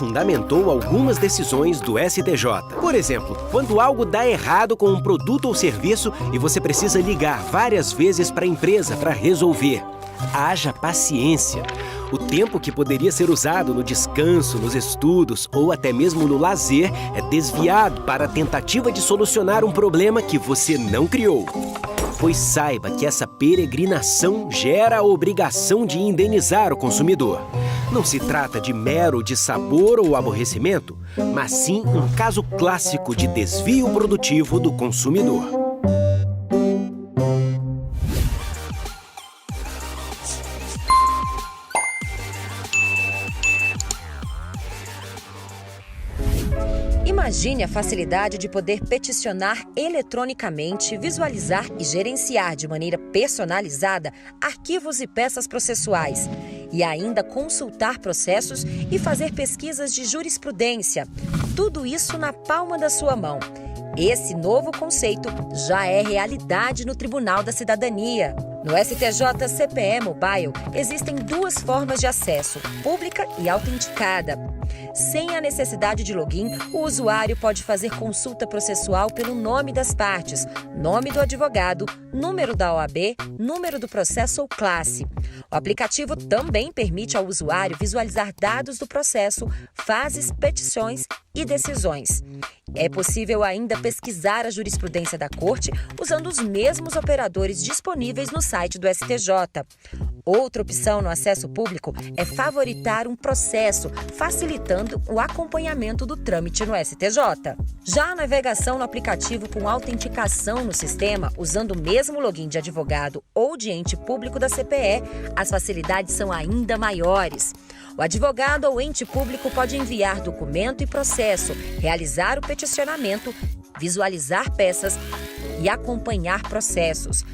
fundamentou algumas decisões do STJ. Por exemplo, quando algo dá errado com um produto ou serviço e você precisa ligar várias vezes para a empresa para resolver. Haja paciência. O tempo que poderia ser usado no descanso, nos estudos ou até mesmo no lazer é desviado para a tentativa de solucionar um problema que você não criou. Pois saiba que essa peregrinação gera a obrigação de indenizar o consumidor. Não se trata de mero dissabor ou aborrecimento, mas sim um caso clássico de desvio produtivo do consumidor. Imagine a facilidade de poder peticionar eletronicamente, visualizar e gerenciar de maneira personalizada arquivos e peças processuais. E ainda consultar processos e fazer pesquisas de jurisprudência. Tudo isso na palma da sua mão. Esse novo conceito já é realidade no Tribunal da Cidadania. No STJ CPE Mobile, existem duas formas de acesso, pública e autenticada. Sem a necessidade de login, o usuário pode fazer consulta processual pelo nome das partes, nome do advogado, número da OAB, número do processo ou classe. O aplicativo também permite ao usuário visualizar dados do processo, fases, petições e decisões. É possível ainda pesquisar a jurisprudência da Corte usando os mesmos operadores disponíveis no site do STJ. Outra opção no acesso público é favoritar um processo, facilitando o acompanhamento do trâmite no STJ. Já a navegação no aplicativo com autenticação no sistema, usando o mesmo login de advogado ou de ente público da CPE, as facilidades são ainda maiores. O advogado ou ente público pode enviar documento e processo, realizar o peticionamento, visualizar peças e acompanhar processos.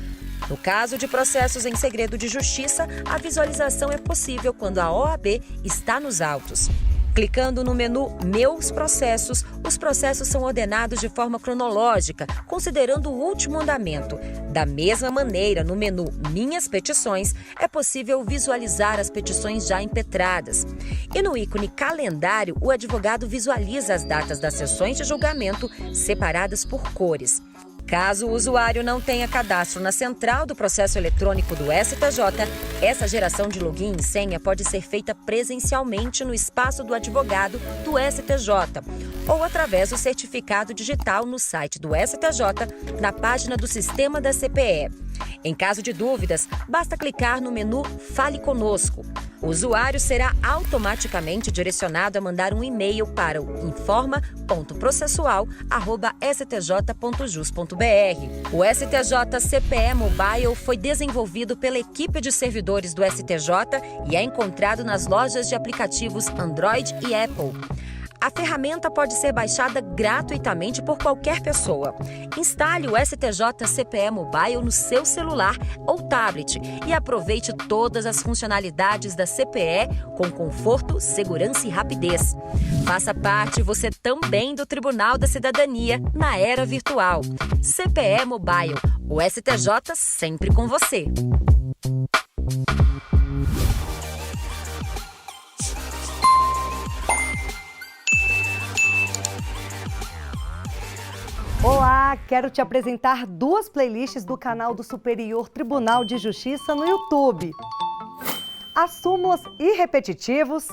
No caso de processos em segredo de justiça, a visualização é possível quando a OAB está nos autos. Clicando no menu Meus Processos, os processos são ordenados de forma cronológica, considerando o último andamento. Da mesma maneira, no menu Minhas Petições, é possível visualizar as petições já impetradas. E no ícone Calendário, o advogado visualiza as datas das sessões de julgamento separadas por cores. Caso o usuário não tenha cadastro na central do processo eletrônico do STJ, essa geração de login e senha pode ser feita presencialmente no espaço do advogado do STJ ou através do certificado digital no site do STJ, na página do sistema da CPE. Em caso de dúvidas, basta clicar no menu Fale Conosco. O usuário será automaticamente direcionado a mandar um e-mail para o informa.processual@stj.jus.br. O STJ CPE Mobile foi desenvolvido pela equipe de servidores do STJ e é encontrado nas lojas de aplicativos Android e Apple. A ferramenta pode ser baixada gratuitamente por qualquer pessoa. Instale o STJ CPE Mobile no seu celular ou tablet e aproveite todas as funcionalidades da CPE com conforto, segurança e rapidez. Faça parte você também do Tribunal da Cidadania na era virtual. CPE Mobile, o STJ sempre com você. Olá, quero te apresentar duas playlists do canal do Superior Tribunal de Justiça no YouTube. As súmulas e repetitivos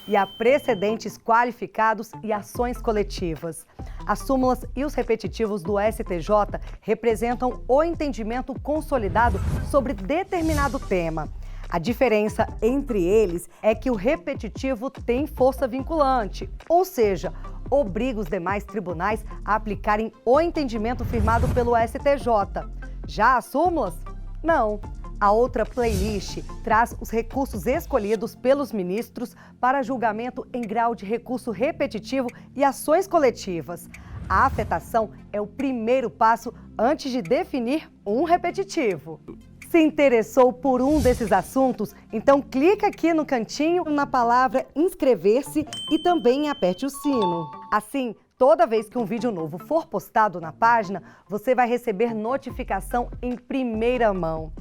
e a precedentes qualificados e ações coletivas. As súmulas e os repetitivos do STJ representam o entendimento consolidado sobre determinado tema. A diferença entre eles é que o repetitivo tem força vinculante, ou seja, obriga os demais tribunais a aplicarem o entendimento firmado pelo STJ. Já as súmulas? Não. A outra playlist traz os recursos escolhidos pelos ministros para julgamento em grau de recurso repetitivo e ações coletivas. A afetação é o primeiro passo antes de definir um repetitivo. Se interessou por um desses assuntos? Então clica aqui no cantinho na palavra inscrever-se e também aperte o sino. Assim, toda vez que um vídeo novo for postado na página, você vai receber notificação em primeira mão.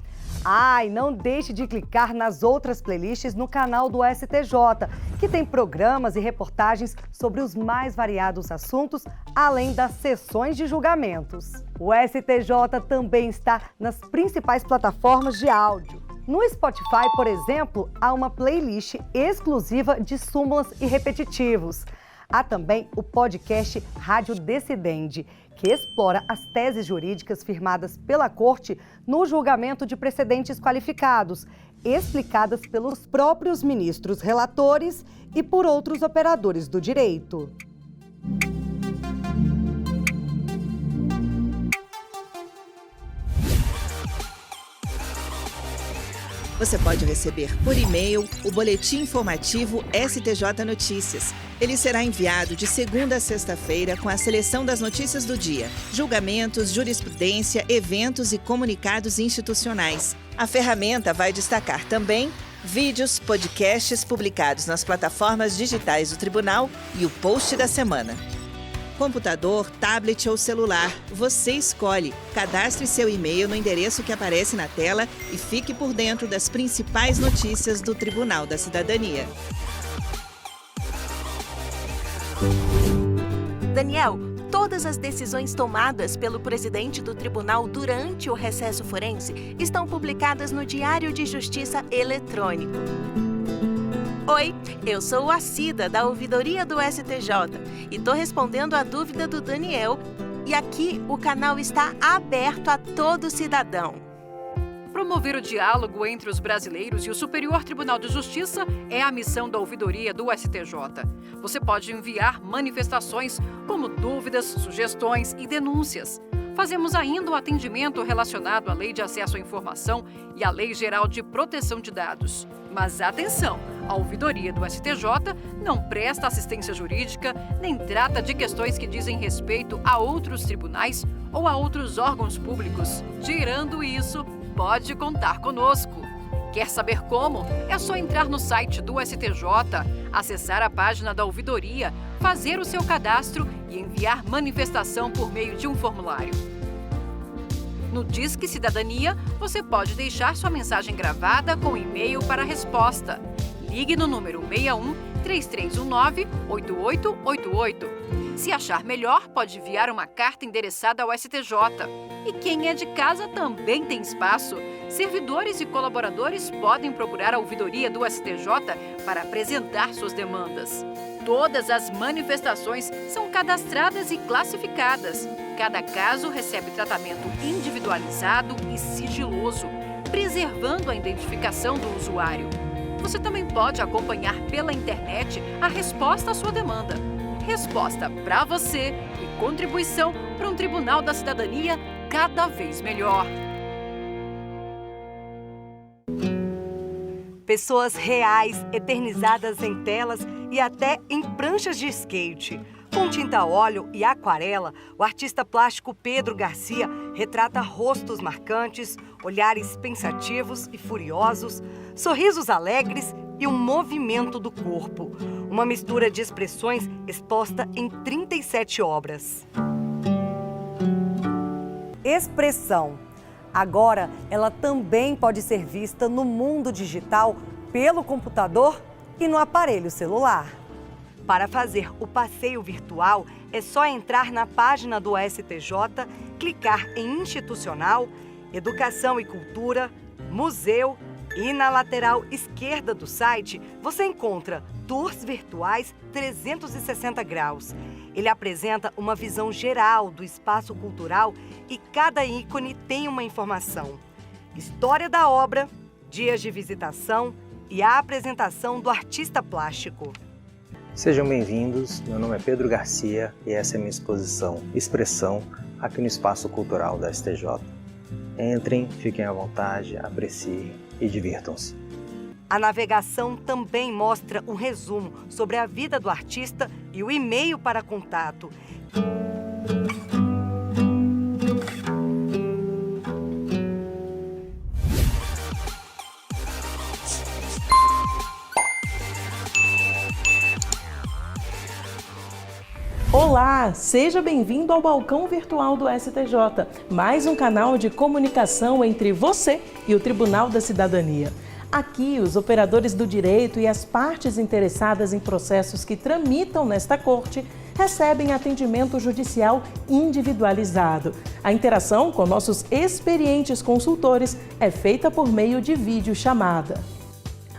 E não deixe de clicar nas outras playlists no canal do STJ, que tem programas e reportagens sobre os mais variados assuntos, além das sessões de julgamentos. O STJ também está nas principais plataformas de áudio. No Spotify, por exemplo, há uma playlist exclusiva de súmulas e repetitivos. Há também o podcast Rádio Decidende, que explora as teses jurídicas firmadas pela Corte no julgamento de precedentes qualificados, explicadas pelos próprios ministros relatores e por outros operadores do direito. Você pode receber por e-mail o boletim informativo STJ Notícias. Ele será enviado de segunda a sexta-feira com a seleção das notícias do dia, julgamentos, jurisprudência, eventos e comunicados institucionais. A ferramenta vai destacar também vídeos, podcasts publicados nas plataformas digitais do Tribunal e o post da semana. Computador, tablet ou celular, você escolhe. Cadastre seu e-mail no endereço que aparece na tela e fique por dentro das principais notícias do Tribunal da Cidadania. Daniel, todas as decisões tomadas pelo presidente do tribunal durante o recesso forense estão publicadas no Diário de Justiça eletrônico. Oi, eu sou a Cida, da Ouvidoria do STJ, e estou respondendo a dúvida do Daniel. E aqui o canal está aberto a todo cidadão. Promover o diálogo entre os brasileiros e o Superior Tribunal de Justiça é a missão da Ouvidoria do STJ. Você pode enviar manifestações como dúvidas, sugestões e denúncias. Fazemos ainda o atendimento relacionado à Lei de Acesso à Informação e à Lei Geral de Proteção de Dados. Mas atenção, a Ouvidoria do STJ não presta assistência jurídica, nem trata de questões que dizem respeito a outros tribunais ou a outros órgãos públicos. Tirando isso, pode contar conosco. Quer saber como? É só entrar no site do STJ, acessar a página da Ouvidoria, fazer o seu cadastro e enviar manifestação por meio de um formulário. No Disque Cidadania, você pode deixar sua mensagem gravada com e-mail para resposta. Ligue no número 61 3319 8888. Se achar melhor, pode enviar uma carta endereçada ao STJ. E quem é de casa também tem espaço. Servidores e colaboradores podem procurar a Ouvidoria do STJ para apresentar suas demandas. Todas as manifestações são cadastradas e classificadas. Cada caso recebe tratamento individualizado e sigiloso, preservando a identificação do usuário. Você também pode acompanhar pela internet a resposta à sua demanda. Resposta para você e contribuição para um Tribunal da Cidadania cada vez melhor. Pessoas reais, eternizadas em telas e até em pranchas de skate. Com tinta a óleo e aquarela, o artista plástico Pedro Garcia retrata rostos marcantes, olhares pensativos e furiosos, sorrisos alegres e um movimento do corpo. Uma mistura de expressões exposta em 37 obras. Expressão. Agora, ela também pode ser vista no mundo digital pelo computador e no aparelho celular. Para fazer o passeio virtual, é só entrar na página do STJ, clicar em Institucional, Educação e Cultura, Museu e na lateral esquerda do site você encontra Tours Virtuais 360 graus. Ele apresenta uma visão geral do espaço cultural e cada ícone tem uma informação. História da obra, dias de visitação e a apresentação do artista plástico. Sejam bem-vindos, meu nome é Pedro Garcia e essa é a minha exposição Expressão aqui no Espaço Cultural da STJ. Entrem, fiquem à vontade, apreciem e divirtam-se. A navegação também mostra um resumo sobre a vida do artista e o e-mail para contato. Olá, seja bem-vindo ao Balcão Virtual do STJ, mais um canal de comunicação entre você e o Tribunal da Cidadania. Aqui, os operadores do direito e as partes interessadas em processos que tramitam nesta corte recebem atendimento judicial individualizado. A interação com nossos experientes consultores é feita por meio de videochamada.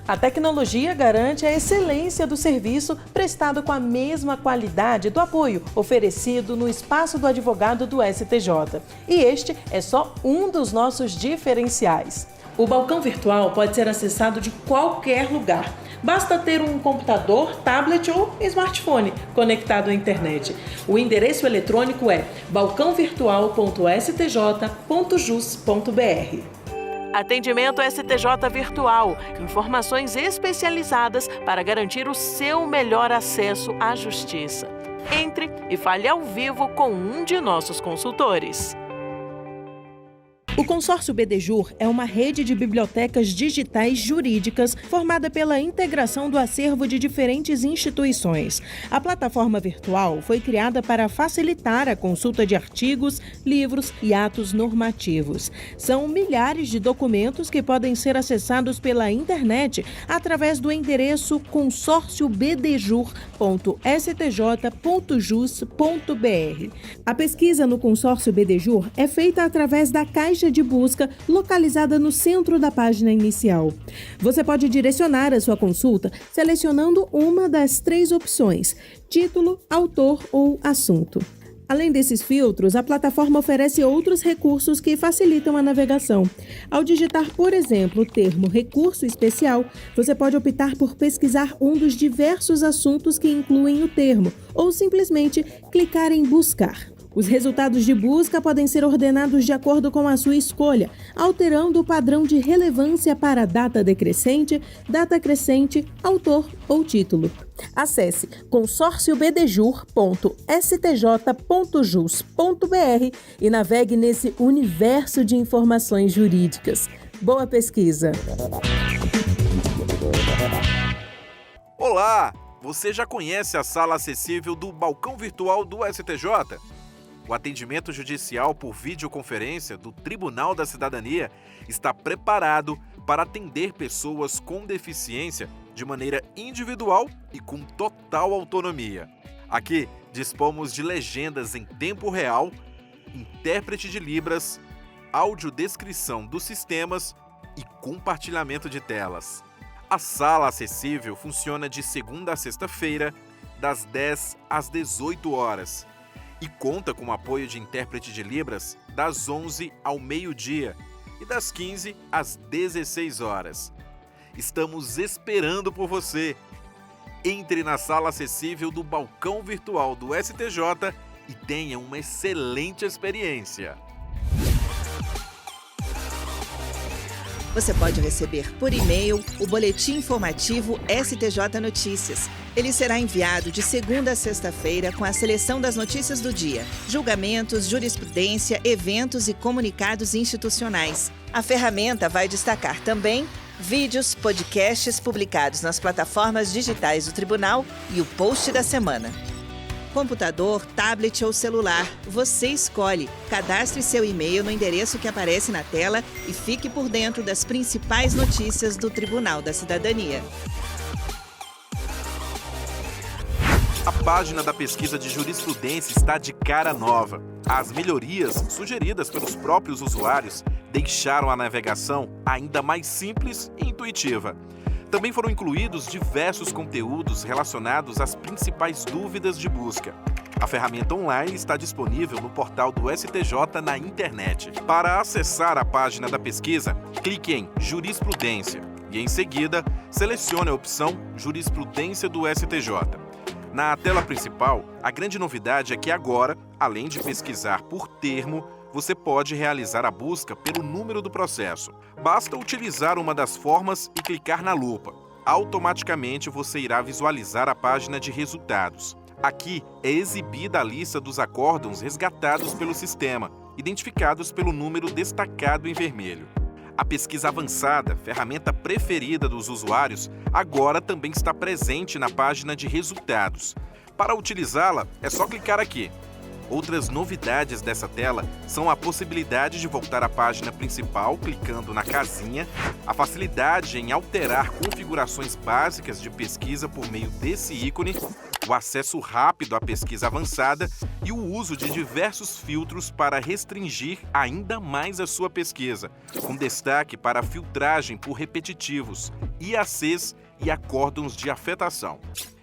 A tecnologia garante a excelência do serviço prestado com a mesma qualidade do apoio oferecido no espaço do advogado do STJ. E este é só um dos nossos diferenciais. O balcão virtual pode ser acessado de qualquer lugar. Basta ter um computador, tablet ou smartphone conectado à internet. O endereço eletrônico é balcãovirtual.stj.jus.br. Atendimento STJ Virtual. Informações especializadas para garantir o seu melhor acesso à justiça. Entre e fale ao vivo com um de nossos consultores. O Consórcio BDJUR é uma rede de bibliotecas digitais jurídicas formada pela integração do acervo de diferentes instituições. A plataforma virtual foi criada para facilitar a consulta de artigos, livros e atos normativos. São milhares de documentos que podem ser acessados pela internet através do endereço consorciobdjur.stj.jus.br. A pesquisa no Consórcio BDJUR é feita através da caixa de busca localizada no centro da página inicial. Você pode direcionar a sua consulta selecionando uma das 3 opções: título, autor ou assunto. Além desses filtros, a plataforma oferece outros recursos que facilitam a navegação. Ao digitar, por exemplo, o termo recurso especial, você pode optar por pesquisar um dos diversos assuntos que incluem o termo ou simplesmente clicar em buscar. Os resultados de busca podem ser ordenados de acordo com a sua escolha, alterando o padrão de relevância para data decrescente, data crescente, autor ou título. Acesse consorciobdjur.stj.jus.br e navegue nesse universo de informações jurídicas. Boa pesquisa! Olá! Você já conhece a sala acessível do Balcão Virtual do STJ? O atendimento judicial por videoconferência do Tribunal da Cidadania está preparado para atender pessoas com deficiência de maneira individual e com total autonomia. Aqui dispomos de legendas em tempo real, intérprete de Libras, audiodescrição dos sistemas e compartilhamento de telas. A sala acessível funciona de segunda a sexta-feira, das 10 às 18 horas. E conta com o apoio de intérprete de Libras das 11 ao meio-dia e das 15 às 16 horas. Estamos esperando por você. Entre na sala acessível do Balcão Virtual do STJ e tenha uma excelente experiência. Você pode receber por e-mail o boletim informativo STJ Notícias. Ele será enviado de segunda a sexta-feira com a seleção das notícias do dia, julgamentos, jurisprudência, eventos e comunicados institucionais. A ferramenta vai destacar também vídeos, podcasts publicados nas plataformas digitais do Tribunal e o post da semana. Computador, tablet ou celular, você escolhe. Cadastre seu e-mail no endereço que aparece na tela e fique por dentro das principais notícias do Tribunal da Cidadania. A página da pesquisa de jurisprudência está de cara nova. As melhorias sugeridas pelos próprios usuários deixaram a navegação ainda mais simples e intuitiva. Também foram incluídos diversos conteúdos relacionados às principais dúvidas de busca. A ferramenta online está disponível no portal do STJ na internet. Para acessar a página da pesquisa, clique em Jurisprudência e, em seguida, selecione a opção Jurisprudência do STJ. Na tela principal, a grande novidade é que agora, além de pesquisar por termo, você pode realizar a busca pelo número do processo. Basta utilizar uma das formas e clicar na lupa. Automaticamente você irá visualizar a página de resultados. Aqui é exibida a lista dos acórdãos resgatados pelo sistema, identificados pelo número destacado em vermelho. A pesquisa avançada, ferramenta preferida dos usuários, agora também está presente na página de resultados. Para utilizá-la, é só clicar aqui. Outras novidades dessa tela são a possibilidade de voltar à página principal clicando na casinha, a facilidade em alterar configurações básicas de pesquisa por meio desse ícone, o acesso rápido à pesquisa avançada e o uso de diversos filtros para restringir ainda mais a sua pesquisa, com destaque para a filtragem por repetitivos, IACs e acórdons de afetação.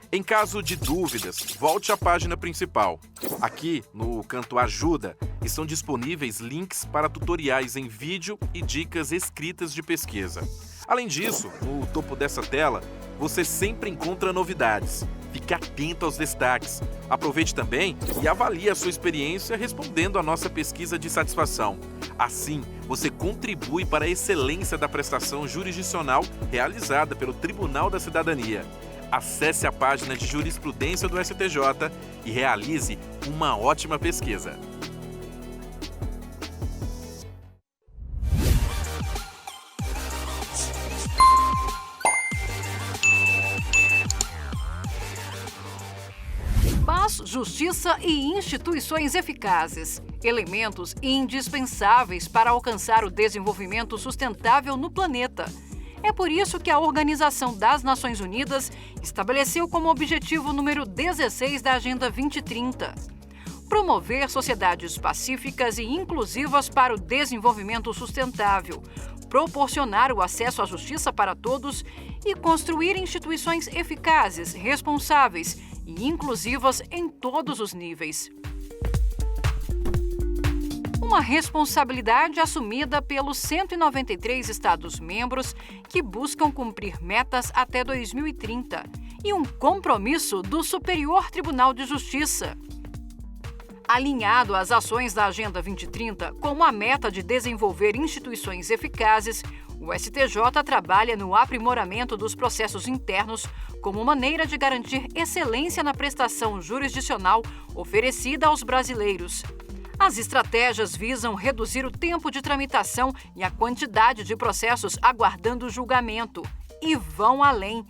Em caso de dúvidas, volte à página principal. Aqui, no canto Ajuda, estão disponíveis links para tutoriais em vídeo e dicas escritas de pesquisa. Além disso, no topo dessa tela, você sempre encontra novidades. Fique atento aos destaques. Aproveite também e avalie a sua experiência respondendo à nossa pesquisa de satisfação. Assim, você contribui para a excelência da prestação jurisdicional realizada pelo Tribunal da Cidadania. Acesse a página de jurisprudência do STJ e realize uma ótima pesquisa. Paz, justiça e instituições eficazes. Elementos indispensáveis para alcançar o desenvolvimento sustentável no planeta. É por isso que a Organização das Nações Unidas estabeleceu como objetivo número 16 da Agenda 2030. Promover sociedades pacíficas e inclusivas para o desenvolvimento sustentável, proporcionar o acesso à justiça para todos e construir instituições eficazes, responsáveis e inclusivas em todos os níveis. Uma responsabilidade assumida pelos 193 Estados-membros que buscam cumprir metas até 2030 e um compromisso do Superior Tribunal de Justiça. Alinhado às ações da Agenda 2030, como a meta de desenvolver instituições eficazes, o STJ trabalha no aprimoramento dos processos internos como maneira de garantir excelência na prestação jurisdicional oferecida aos brasileiros. As estratégias visam reduzir o tempo de tramitação e a quantidade de processos aguardando julgamento. E vão além.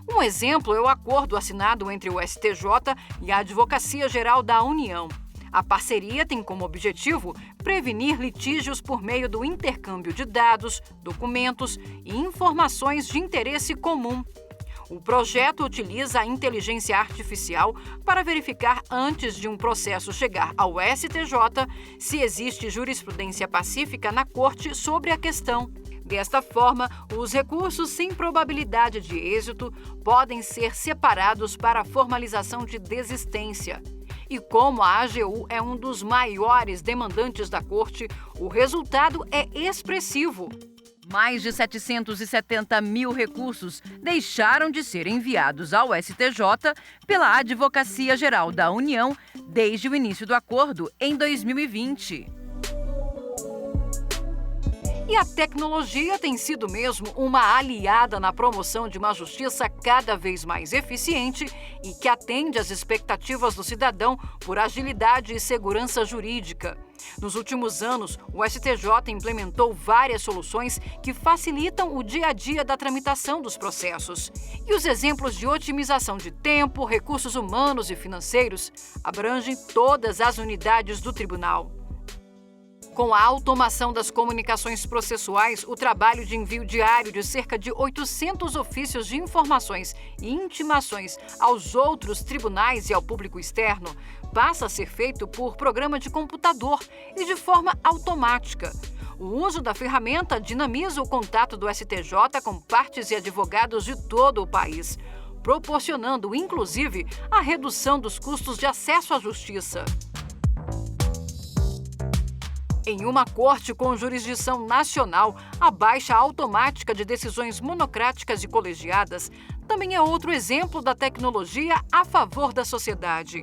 Um exemplo é o acordo assinado entre o STJ e a Advocacia Geral da União. A parceria tem como objetivo prevenir litígios por meio do intercâmbio de dados, documentos e informações de interesse comum. O projeto utiliza a inteligência artificial para verificar antes de um processo chegar ao STJ se existe jurisprudência pacífica na Corte sobre a questão. Desta forma, os recursos sem probabilidade de êxito podem ser separados para a formalização de desistência. E como a AGU é um dos maiores demandantes da Corte, o resultado é expressivo. Mais de 770 mil recursos deixaram de ser enviados ao STJ pela Advocacia Geral da União desde o início do acordo em 2020. E a tecnologia tem sido mesmo uma aliada na promoção de uma justiça cada vez mais eficiente e que atende às expectativas do cidadão por agilidade e segurança jurídica. Nos últimos anos, o STJ implementou várias soluções que facilitam o dia a dia da tramitação dos processos. E os exemplos de otimização de tempo, recursos humanos e financeiros abrangem todas as unidades do tribunal. Com a automação das comunicações processuais, o trabalho de envio diário de cerca de 800 ofícios de informações e intimações aos outros tribunais e ao público externo passa a ser feito por programa de computador e de forma automática. O uso da ferramenta dinamiza o contato do STJ com partes e advogados de todo o país, proporcionando, inclusive, a redução dos custos de acesso à justiça. Em uma corte com jurisdição nacional, a baixa automática de decisões monocráticas e colegiadas também é outro exemplo da tecnologia a favor da sociedade.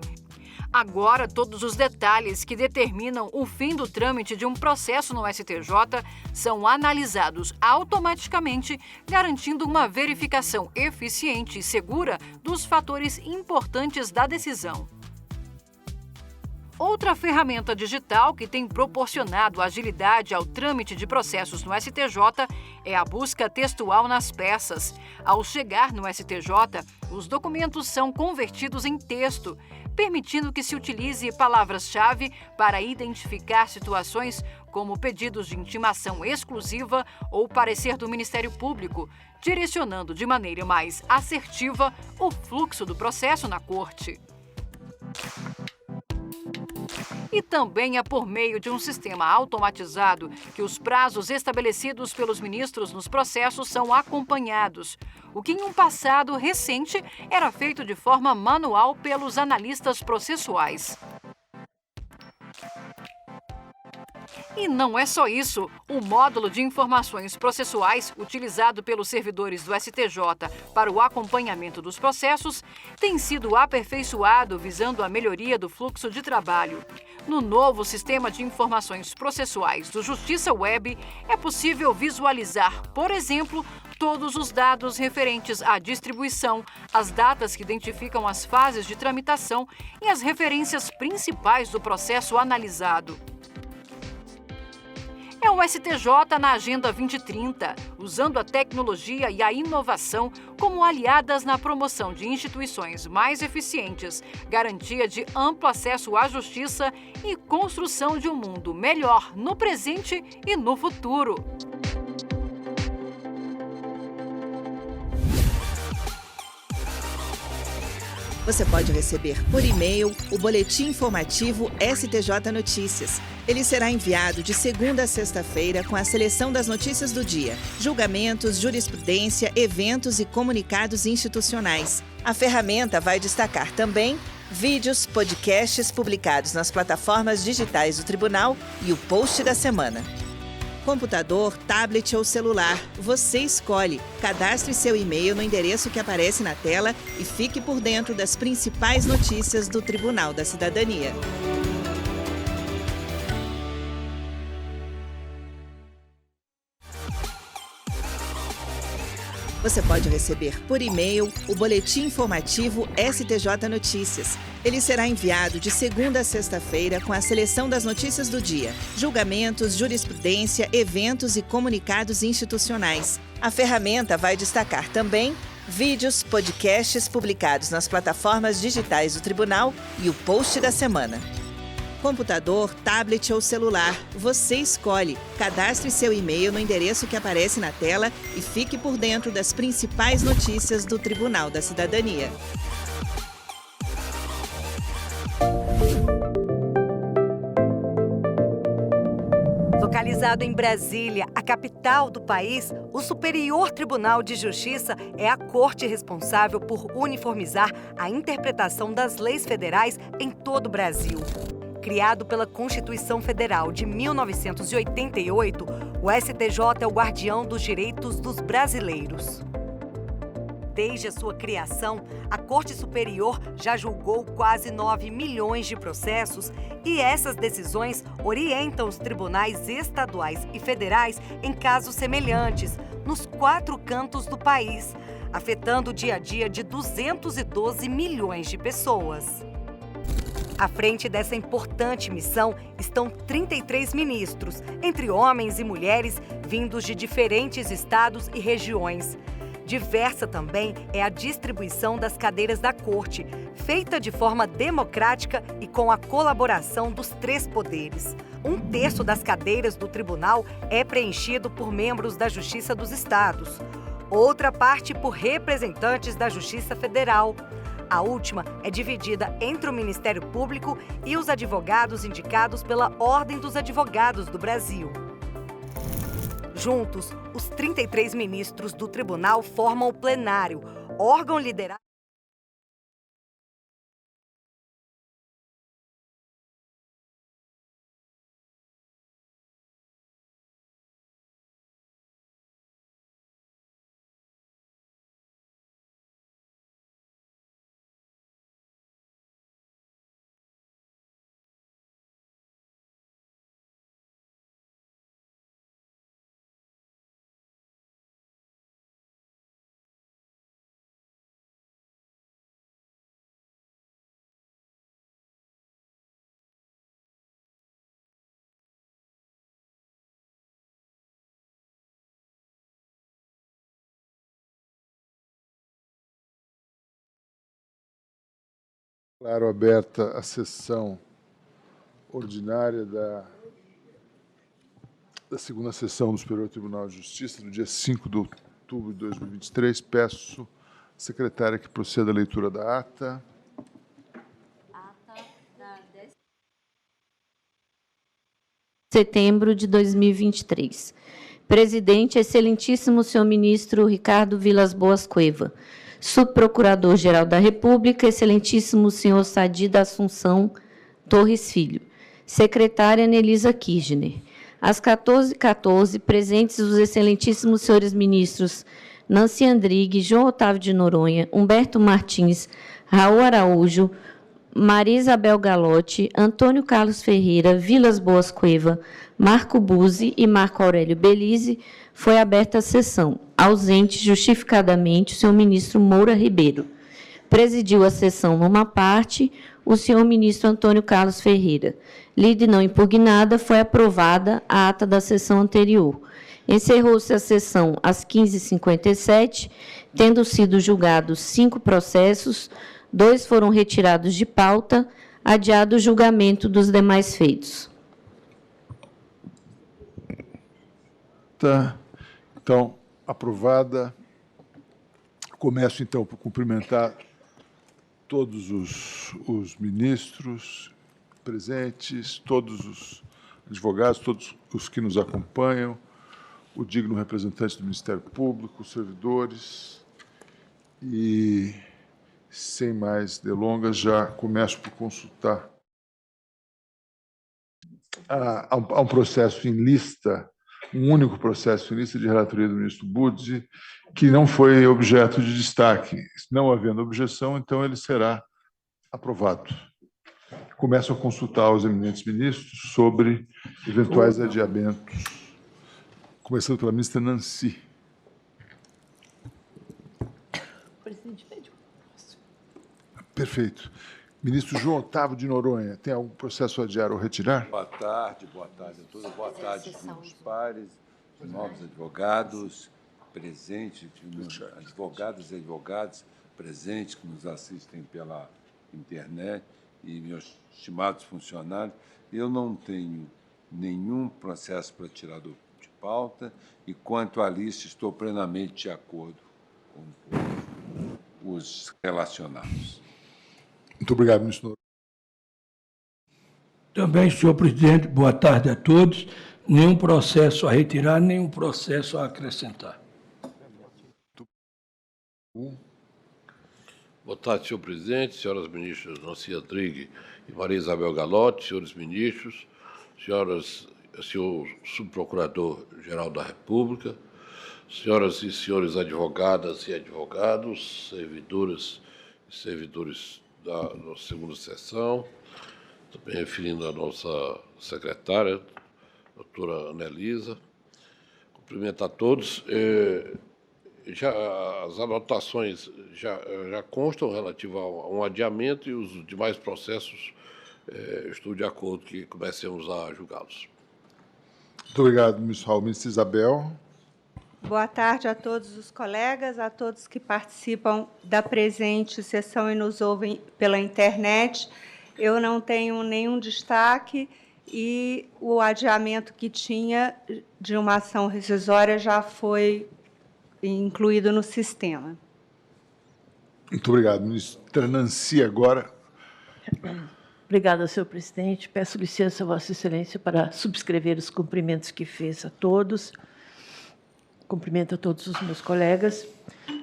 Agora, todos os detalhes que determinam o fim do trâmite de um processo no STJ são analisados automaticamente, garantindo uma verificação eficiente e segura dos fatores importantes da decisão. Outra ferramenta digital que tem proporcionado agilidade ao trâmite de processos no STJ é a busca textual nas peças. Ao chegar no STJ, os documentos são convertidos em texto, permitindo que se utilize palavras-chave para identificar situações como pedidos de intimação exclusiva ou parecer do Ministério Público, direcionando de maneira mais assertiva o fluxo do processo na Corte. E também é por meio de um sistema automatizado que os prazos estabelecidos pelos ministros nos processos são acompanhados, o que em um passado recente era feito de forma manual pelos analistas processuais. E não é só isso. O módulo de informações processuais, utilizado pelos servidores do STJ para o acompanhamento dos processos, tem sido aperfeiçoado visando a melhoria do fluxo de trabalho. No novo Sistema de Informações Processuais do Justiça Web, é possível visualizar, por exemplo, todos os dados referentes à distribuição, as datas que identificam as fases de tramitação e as referências principais do processo analisado. É o STJ na Agenda 2030, usando a tecnologia e a inovação como aliadas na promoção de instituições mais eficientes, garantia de amplo acesso à justiça e construção de um mundo melhor no presente e no futuro. Você pode receber por e-mail o boletim informativo STJ Notícias. Ele será enviado de segunda a sexta-feira com a seleção das notícias do dia, julgamentos, jurisprudência, eventos e comunicados institucionais. A ferramenta vai destacar também vídeos, podcasts publicados nas plataformas digitais do Tribunal e o post da semana. Computador, tablet ou celular, você escolhe. Cadastre seu e-mail no endereço que aparece na tela e fique por dentro das principais notícias do Tribunal da Cidadania. Você pode receber por e-mail o boletim informativo STJ Notícias. Ele será enviado de segunda a sexta-feira com a seleção das notícias do dia, julgamentos, jurisprudência, eventos e comunicados institucionais. A ferramenta vai destacar também vídeos, podcasts publicados nas plataformas digitais do Tribunal e o post da semana. Computador, tablet ou celular, você escolhe. Cadastre seu e-mail no endereço que aparece na tela e fique por dentro das principais notícias do Tribunal da Cidadania. Localizado em Brasília, a capital do país, o Superior Tribunal de Justiça é a corte responsável por uniformizar a interpretação das leis federais em todo o Brasil. Criado pela Constituição Federal de 1988, o STJ é o guardião dos direitos dos brasileiros. Desde a sua criação, a Corte Superior já julgou quase 9 milhões de processos e essas decisões orientam os tribunais estaduais e federais em casos semelhantes, nos 4 cantos do país, afetando o dia a dia de 212 milhões de pessoas. À frente dessa importante missão estão 33 ministros, entre homens e mulheres vindos de diferentes estados e regiões. Diversa também é a distribuição das cadeiras da Corte, feita de forma democrática e com a colaboração dos 3 poderes. 1/3 das cadeiras do tribunal é preenchido por membros da Justiça dos Estados. Outra parte por representantes da Justiça Federal. A última é dividida entre o Ministério Público e os advogados indicados pela Ordem dos Advogados do Brasil. Juntos, os 33 ministros do tribunal formam o plenário, órgão liderado Declaro aberta a sessão ordinária da segunda sessão do Superior Tribunal de Justiça, no dia 5 de outubro de 2023. Peço à secretária que proceda à leitura da ata. Setembro de 2023. Presidente, excelentíssimo senhor ministro Ricardo Vilas Boas Cueva. Subprocurador-Geral da República, excelentíssimo senhor Sadi da Assunção Torres Filho. Secretária Nelisa Kirchner. Às 14h14, presentes os excelentíssimos senhores ministros Nancy Andrighi, João Otávio de Noronha, Humberto Martins, Raul Araújo, Maria Isabel Galotti, Antônio Carlos Ferreira, Vilas Boas Cueva, Marco Buzzi e Marco Aurélio Belize, foi aberta a sessão. Ausente, justificadamente, o senhor ministro Moura Ribeiro. Presidiu a sessão numa parte o senhor ministro Antônio Carlos Ferreira. Lida e não impugnada, foi aprovada a ata da sessão anterior. Encerrou-se a sessão às 15h57, tendo sido julgados 5 processos, 2 foram retirados de pauta, adiado o julgamento dos demais feitos. Tá. Então, aprovada. Começo, então, por cumprimentar todos os ministros presentes, todos os advogados, todos os que nos acompanham, o digno representante do Ministério Público, os servidores. E, sem mais delongas, já começo por consultar. Há um processo em lista, um único processo em lista de relatoria do ministro Buzzi, que não foi objeto de destaque. Não havendo objeção, então ele será aprovado. Começo a consultar os eminentes ministros sobre eventuais adiamentos. Começando pela ministra Nancy. Presidente, pede. Perfeito. Ministro João Otávio de Noronha, tem algum processo a adiar ou retirar? Boa tarde a todos. Boa tarde, meus pares, novos advogados presentes, advogadas e advogados presentes que nos assistem pela internet e meus estimados funcionários. Eu não tenho nenhum processo para tirar de pauta e, quanto à lista, estou plenamente de acordo com os relacionados. Muito obrigado, ministro. Também, senhor presidente, boa tarde a todos. Nenhum processo a retirar, nenhum processo a acrescentar. Boa tarde, senhor presidente, senhoras ministras Nancy Andrighi e Maria Isabel Galotti, senhores ministros, senhor subprocurador-geral da República, senhoras e senhores advogadas e advogados, servidoras e servidores da segunda sessão, também referindo a nossa secretária, doutora Anelisa. Cumprimento a todos. As anotações já constam relativo a um adiamento e os demais processos estou de acordo que comecemos a julgá-los. Muito obrigado, ministro Raul. Ministra Isabel. Boa tarde a todos os colegas, a todos que participam da presente sessão e nos ouvem pela internet. Eu não tenho nenhum destaque e o adiamento que tinha de uma ação rescisória já foi incluído no sistema. Muito obrigado, ministra Nancy. Agora. Obrigada, senhor presidente. Peço licença, Vossa Excelência, para subscrever os cumprimentos que fez a todos. Cumprimento a todos os meus colegas.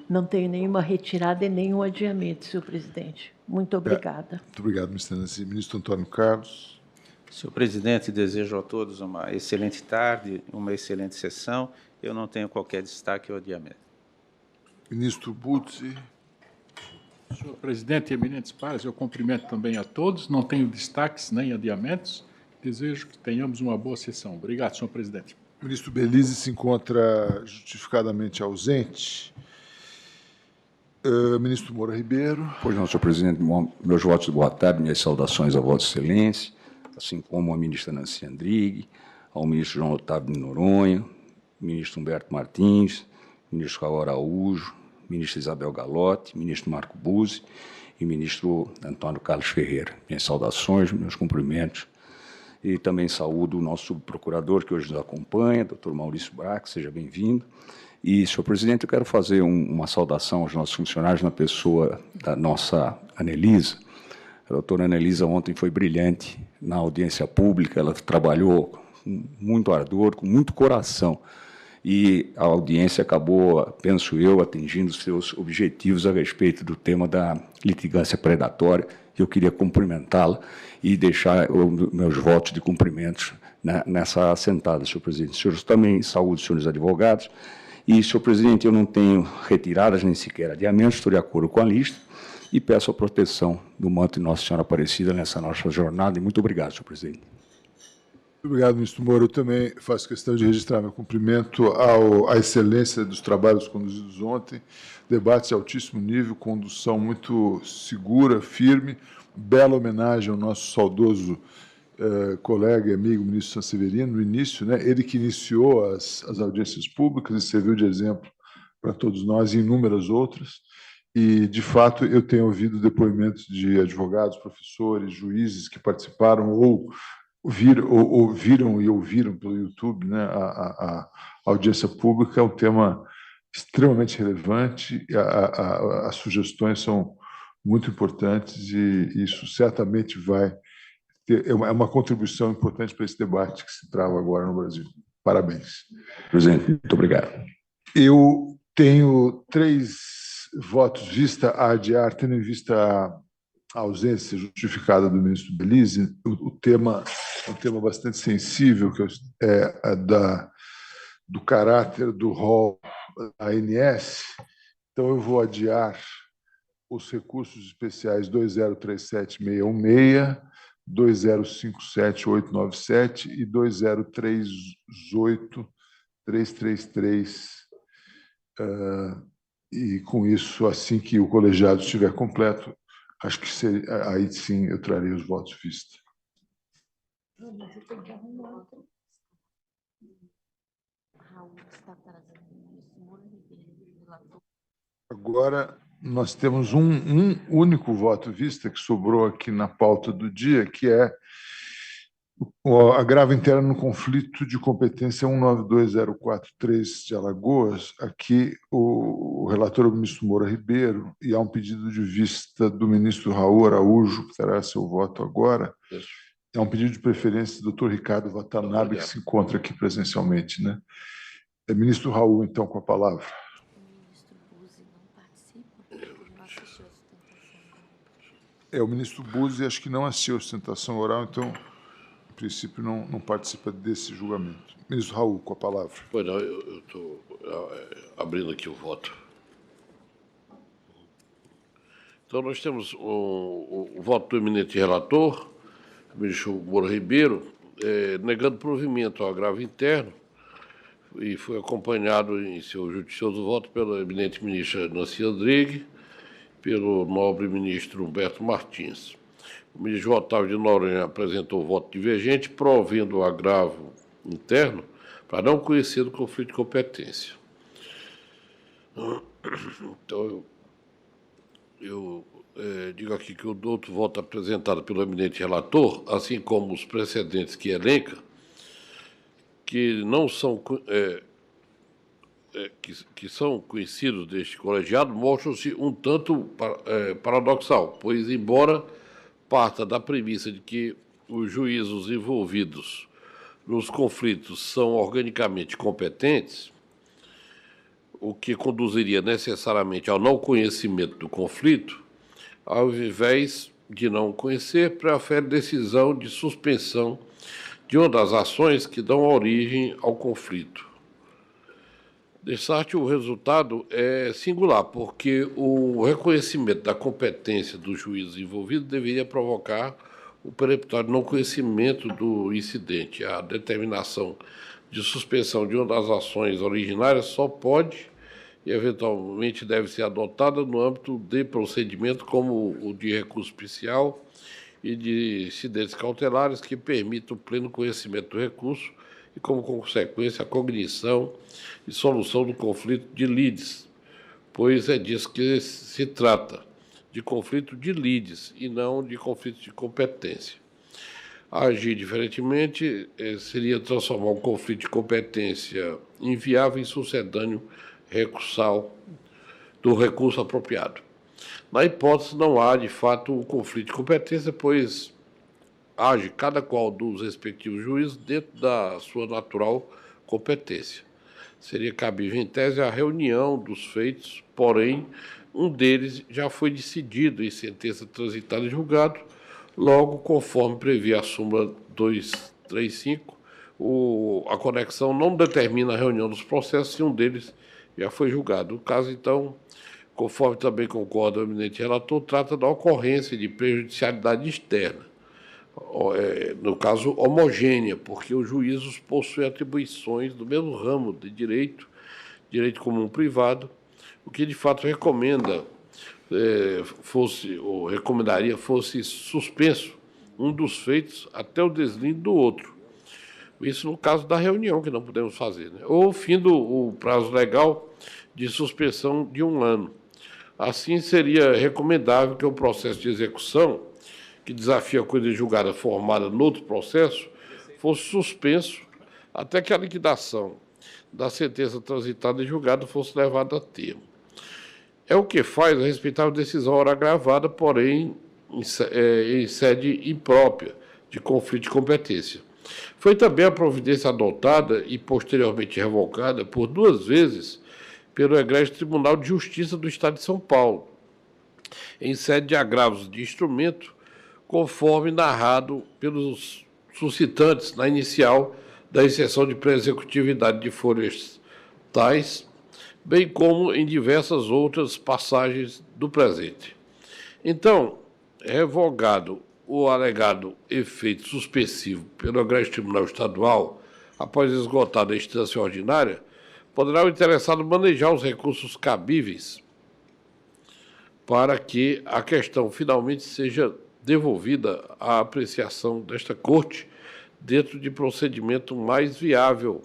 Não tenho nenhuma retirada e nenhum adiamento, senhor presidente. Muito obrigada. Muito obrigado, ministra Nancy. Ministro Antônio Carlos. Senhor presidente, desejo a todos uma excelente tarde, uma excelente sessão. Eu não tenho qualquer destaque ou adiamento. Ministro Buzzi. Senhor presidente e eminentes pares, eu cumprimento também a todos. Não tenho destaques nem adiamentos. Desejo que tenhamos uma boa sessão. Obrigado, senhor presidente. O ministro Belize se encontra justificadamente ausente. Ministro Moura Ribeiro. Pois não, senhor presidente, meus votos de boa tarde, minhas saudações a Vossa Excelência, assim como à ministra Nancy Andrighi, ao ministro João Otávio de Noronha, ministro Humberto Martins, ministro Raul Araújo, ministra Isabel Galotti, ministro Marco Buzzi e ministro Antônio Carlos Ferreira. Minhas saudações, meus cumprimentos. E também saúdo o nosso subprocurador, que hoje nos acompanha, doutor Maurício Braque, seja bem-vindo. E, senhor presidente, eu quero fazer uma saudação aos nossos funcionários na pessoa da nossa Anelisa. A doutora Anelisa ontem foi brilhante na audiência pública, ela trabalhou com muito ardor, com muito coração, e a audiência acabou, penso eu, atingindo seus objetivos a respeito do tema da litigância predatória. Eu queria cumprimentá-la e deixar meus votos de cumprimentos nessa assentada, senhor presidente. Senhores, também saúdo os senhores advogados. E, senhor presidente, eu não tenho retiradas nem sequer adiamentos, estou de acordo com a lista e peço a proteção do manto de Nossa Senhora Aparecida nessa nossa jornada. E muito obrigado, senhor presidente. Obrigado, ministro Moro. Eu também faço questão de registrar meu cumprimento à excelência dos trabalhos conduzidos ontem, debates de altíssimo nível, condução muito segura, firme, bela homenagem ao nosso saudoso colega e amigo ministro Sanseverino, no início, né? Ele que iniciou as audiências públicas e serviu de exemplo para todos nós e inúmeras outras. E, de fato, eu tenho ouvido depoimentos de advogados, professores, juízes que participaram ou viram e ouviram pelo YouTube, né, a audiência pública. É um tema extremamente relevante, as sugestões são muito importantes e isso certamente vai ter, é uma contribuição importante para esse debate que se trava agora no Brasil. Parabéns. Presidente, muito obrigado. Eu tenho 3 votos vista a adiar, tendo em vista a ausência justificada do ministro Belize. O tema é um tema bastante sensível, que é do caráter do rol da ANS. Então, eu vou adiar os recursos especiais 2037-616, 2057-897 e 2038-333. E, com isso, assim que o colegiado estiver completo, acho que aí sim eu trarei os votos vista. Agora, nós temos um único voto vista que sobrou aqui na pauta do dia, que é o agravo interno no conflito de competência 192043 de Alagoas. Aqui o relator é o ministro Moura Ribeiro e há um pedido de vista do ministro Raul Araújo, que terá seu voto agora. Isso. É um pedido de preferência do doutor Ricardo Watanabe, que se encontra aqui presencialmente, né? É ministro Raul, então, com a palavra. O ministro Buzzi, acho que não assistiu a sustentação oral, então, em princípio, não participa desse julgamento. Ministro Raul, com a palavra. Pois não, eu estou abrindo aqui o voto. Então, nós temos o voto do eminente relator, o ministro Moura Ribeiro, negando provimento ao agravo interno, e foi acompanhado em seu judicioso voto pela eminente ministra Nancy Andrighi, pelo nobre ministro Humberto Martins. O ministro Otávio de Noronha apresentou voto divergente, provendo o agravo interno para não conhecer do conflito de competência. Então, eu digo aqui que o outro voto apresentado pelo eminente relator, assim como os precedentes que elenca, que não são que são conhecidos deste colegiado, mostram-se um tanto paradoxal, pois, embora parta da premissa de que os juízos envolvidos nos conflitos são organicamente competentes, o que conduziria necessariamente ao não conhecimento do conflito, ao invés de não conhecer, prefere decisão de suspensão de uma das ações que dão origem ao conflito. Dessarte, o resultado é singular, porque o reconhecimento da competência dos juízes envolvidos deveria provocar o peremptório não conhecimento do incidente. A determinação de suspensão de uma das ações originárias só pode e, eventualmente, deve ser adotada no âmbito de procedimento como o de recurso especial e de incidentes cautelares que permitam o pleno conhecimento do recurso e, como consequência, a cognição e solução do conflito de lides, pois é disso que se trata, de conflito de lides e não de conflito de competência. Agir diferentemente seria transformar um conflito de competência inviável em sucedâneo recursal do recurso apropriado. Na hipótese, não há, de fato, um conflito de competência, pois age cada qual dos respectivos juízes dentro da sua natural competência. Seria cabível, em tese, a reunião dos feitos, porém, um deles já foi decidido em sentença transitada e julgado, logo, conforme previa a súmula 235, a conexão não determina a reunião dos processos se um deles já foi julgado. O caso, então, conforme também concorda o eminente relator, trata da ocorrência de prejudicialidade externa, no caso homogênea, porque os juízos possuem atribuições do mesmo ramo de direito comum privado, o que de fato recomendaria fosse suspenso um dos feitos até o deslinde do outro. Isso no caso da reunião, que não podemos fazer, né? Ou fim do prazo legal de suspensão de 1 ano. Assim, seria recomendável que o processo de execução, que desafia a coisa julgada formada no outro processo, fosse suspenso até que a liquidação da sentença transitada e julgada fosse levada a termo. É o que faz a respeitável decisão ora gravada, porém em sede imprópria de conflito de competência. Foi também a providência adotada e posteriormente revogada por 2 vezes pelo Egrégio Tribunal de Justiça do Estado de São Paulo, em sede de agravos de instrumento, conforme narrado pelos suscitantes na inicial da exceção de pré-executividade de folhas tais, bem como em diversas outras passagens do presente. Então, revogado o alegado efeito suspensivo pelo Egrégio Tribunal Estadual, após esgotada a instância ordinária, poderá o interessado manejar os recursos cabíveis para que a questão finalmente seja devolvida à apreciação desta Corte dentro de procedimento mais viável,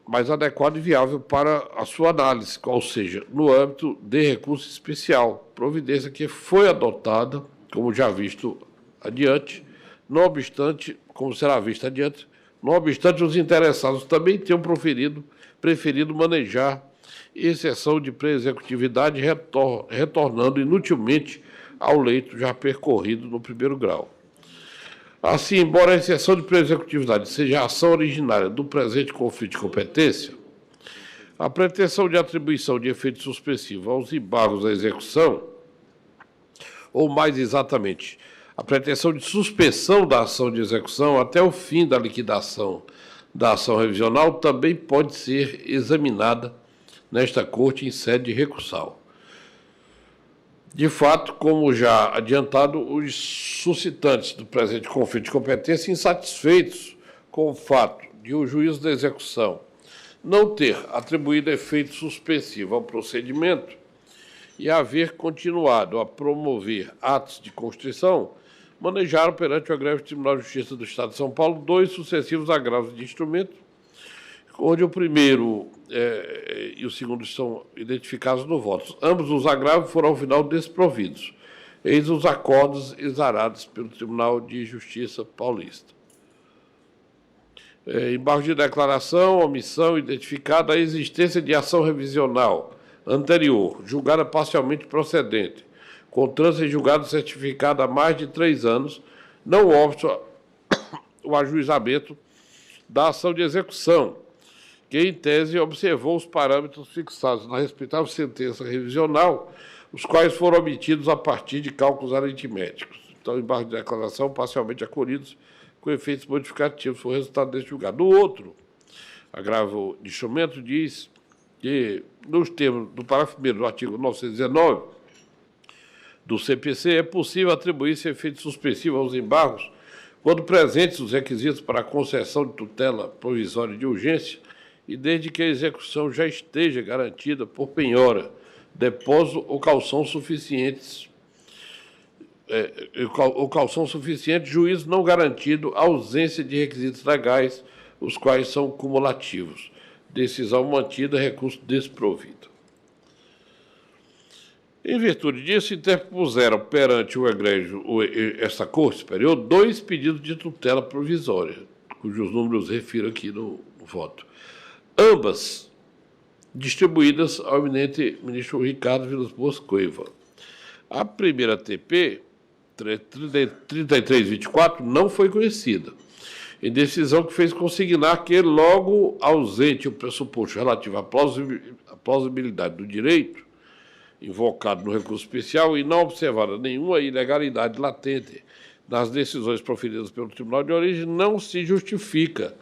mais adequado e viável para a sua análise, ou seja, no âmbito de recurso especial, providência que foi adotada, como já visto adiante, não obstante, como será visto adiante, não obstante os interessados também tenham preferido manejar exceção de pré-executividade, retornando inutilmente ao leito já percorrido no primeiro grau. Assim, embora a exceção de pré-executividade seja a ação originária do presente conflito de competência, a pretensão de atribuição de efeito suspensivo aos embargos da execução, ou mais exatamente, a pretensão de suspensão da ação de execução até o fim da liquidação da ação revisional também pode ser examinada nesta Corte em sede recursal. De fato, como já adiantado, os suscitantes do presente conflito de competência, insatisfeitos com o fato de o juízo da execução não ter atribuído efeito suspensivo ao procedimento e haver continuado a promover atos de constrição, manejaram perante o Egrégio Tribunal de Justiça do Estado de São Paulo 2 sucessivos agravos de instrumento, onde o primeiro e o segundo estão identificados no voto. Ambos os agravos foram, ao final, desprovidos. Eis os acordos exarados pelo Tribunal de Justiça paulista. Embargo de declaração, omissão identificada a existência de ação revisional anterior, julgada parcialmente procedente, com trânsito em julgado certificado há mais de 3 anos, não obsta o ajuizamento da ação de execução, que, em tese, observou os parâmetros fixados na respectável sentença revisional, os quais foram obtidos a partir de cálculos aritméticos. Então, embargo de declaração parcialmente acolhidos com efeitos modificativos foi o resultado deste julgado. No outro agravo de instrumento, diz que, nos termos do parágrafo 1º do artigo 919 do CPC, é possível atribuir-se efeito suspensivo aos embargos quando presentes os requisitos para a concessão de tutela provisória de urgência e desde que a execução já esteja garantida por penhora, depósito ou calção suficientes, juízo não garantido, ausência de requisitos legais, os quais são cumulativos. Decisão mantida, recurso desprovido. Em virtude disso, interpuseram perante o egrégio, essa Corte Superior, 2 pedidos de tutela provisória, cujos números refiro aqui no voto. Ambas distribuídas ao eminente ministro Ricardo Vilas Boas Cueva. A primeira TP, 3324, não foi conhecida, em decisão que fez consignar que, logo ausente o pressuposto relativo à plausibilidade do direito, invocado no recurso especial, e não observada nenhuma ilegalidade latente nas decisões proferidas pelo Tribunal de Origem, não se justifica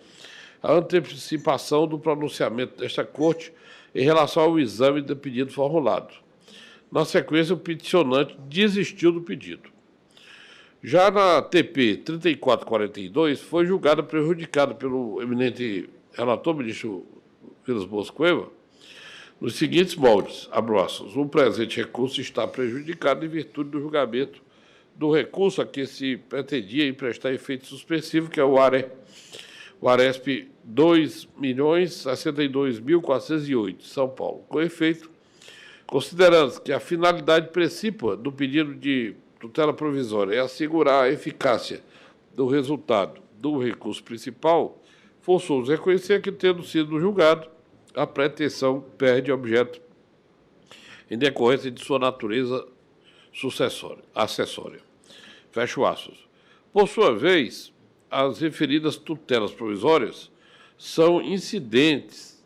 a antecipação do pronunciamento desta Corte em relação ao exame do pedido formulado. Na sequência, o peticionante desistiu do pedido. Já na TP 3442, foi julgada prejudicada pelo eminente relator, ministro Vilas Boas Cueva, nos seguintes moldes, abro aspas, o presente recurso está prejudicado em virtude do julgamento do recurso a que se pretendia emprestar efeito suspensivo, que é o ARESP 2.062.408, São Paulo. Com efeito, considerando que a finalidade principal do pedido de tutela provisória é assegurar a eficácia do resultado do recurso principal, forçoso reconhecer que, tendo sido julgado, a pretensão perde objeto em decorrência de sua natureza acessória. Fecho aspas. Por sua vez, as referidas tutelas provisórias são incidentes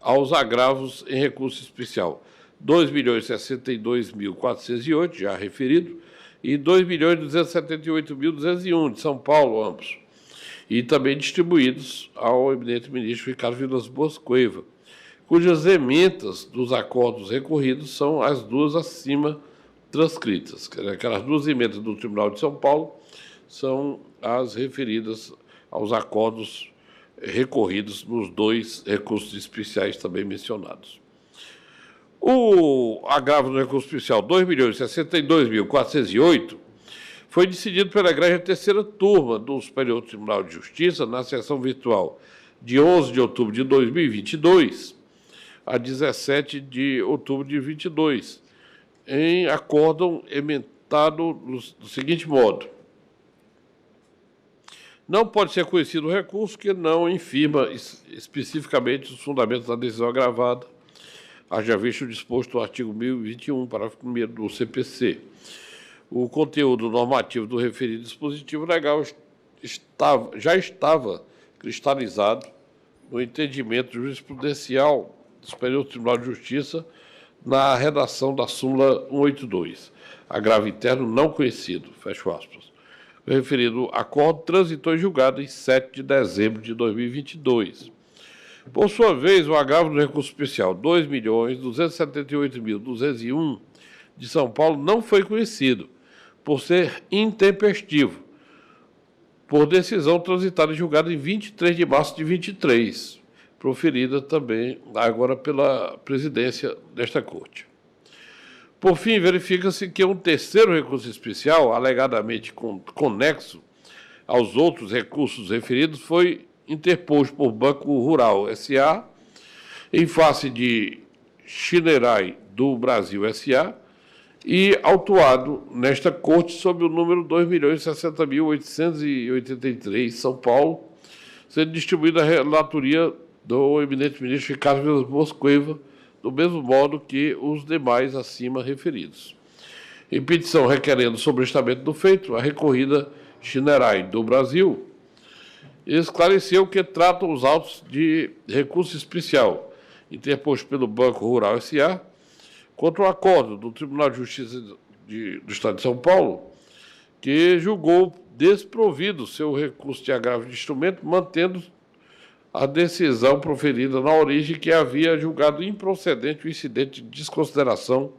aos agravos em recurso especial 2.062.408, já referido, e 2.278.201, de São Paulo, ambos, e também distribuídos ao eminente ministro Ricardo Vilas Boas Cueva, cujas emendas dos acordos recorridos são as duas acima transcritas. Aquelas 2 emendas do Tribunal de São Paulo são as referidas aos acordos recorridos nos 2 recursos especiais também mencionados. O agravo do recurso especial 2.062.408 foi decidido pela Egrégia Terceira Turma do Superior Tribunal de Justiça na sessão virtual de 11 de outubro de 2022 a 17 de outubro de 2022, em acórdão emendado do seguinte modo: não pode ser conhecido o recurso que não infirma especificamente os fundamentos da decisão agravada, haja visto o disposto no artigo 1021, parágrafo 1º do CPC. O conteúdo normativo do referido dispositivo legal já estava cristalizado no entendimento jurisprudencial do Superior Tribunal de Justiça na redação da súmula 182, agravo interno não conhecido, fecho aspas. O referido acordo transitou em julgado em 7 de dezembro de 2022. Por sua vez, o agravo do recurso especial 2.278.201 de São Paulo não foi conhecido, por ser intempestivo, por decisão transitada e julgada em 23 de março de 23, proferida também agora pela presidência desta Corte. Por fim, verifica-se que um terceiro recurso especial, alegadamente conexo aos outros recursos referidos, foi interposto por Banco Rural S.A., em face de Shinerai do Brasil S.A., e autuado nesta Corte sob o número 2.060.883, São Paulo, sendo distribuída a relatoria do eminente ministro Ricardo Vilas Boas Cueva, do mesmo modo que os demais acima referidos. Em petição requerendo sobrestamento do feito, a recorrida Shinerai do Brasil esclareceu que tratam os autos de recurso especial interposto pelo Banco Rural S.A., contra o acordo do Tribunal de Justiça do Estado de São Paulo, que julgou desprovido seu recurso de agravo de instrumento, mantendo a decisão proferida na origem, que havia julgado improcedente o incidente de desconsideração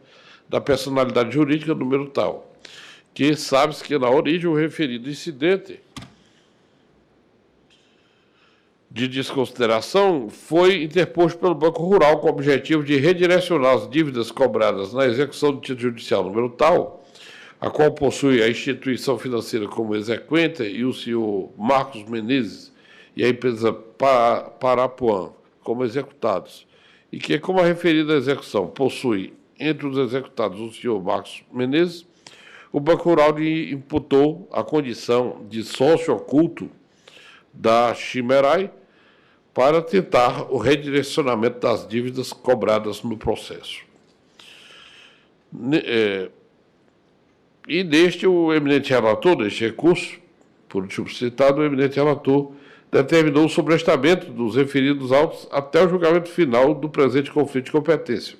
da personalidade jurídica número tal, que sabe-se que na origem o referido incidente de desconsideração foi interposto pelo Banco Rural com o objetivo de redirecionar as dívidas cobradas na execução do título judicial número tal, a qual possui a instituição financeira como exequente e o senhor Marcos Menezes e a empresa Parapuã como executados, e que, como a referida execução possui entre os executados o senhor Marcos Menezes, o Banco Rural lhe imputou a condição de sócio oculto da Chimerai para tentar o redirecionamento das dívidas cobradas no processo. E deste, o eminente relator deste recurso, por último citado, o eminente relator determinou o sobrestamento dos referidos autos até o julgamento final do presente conflito de competência.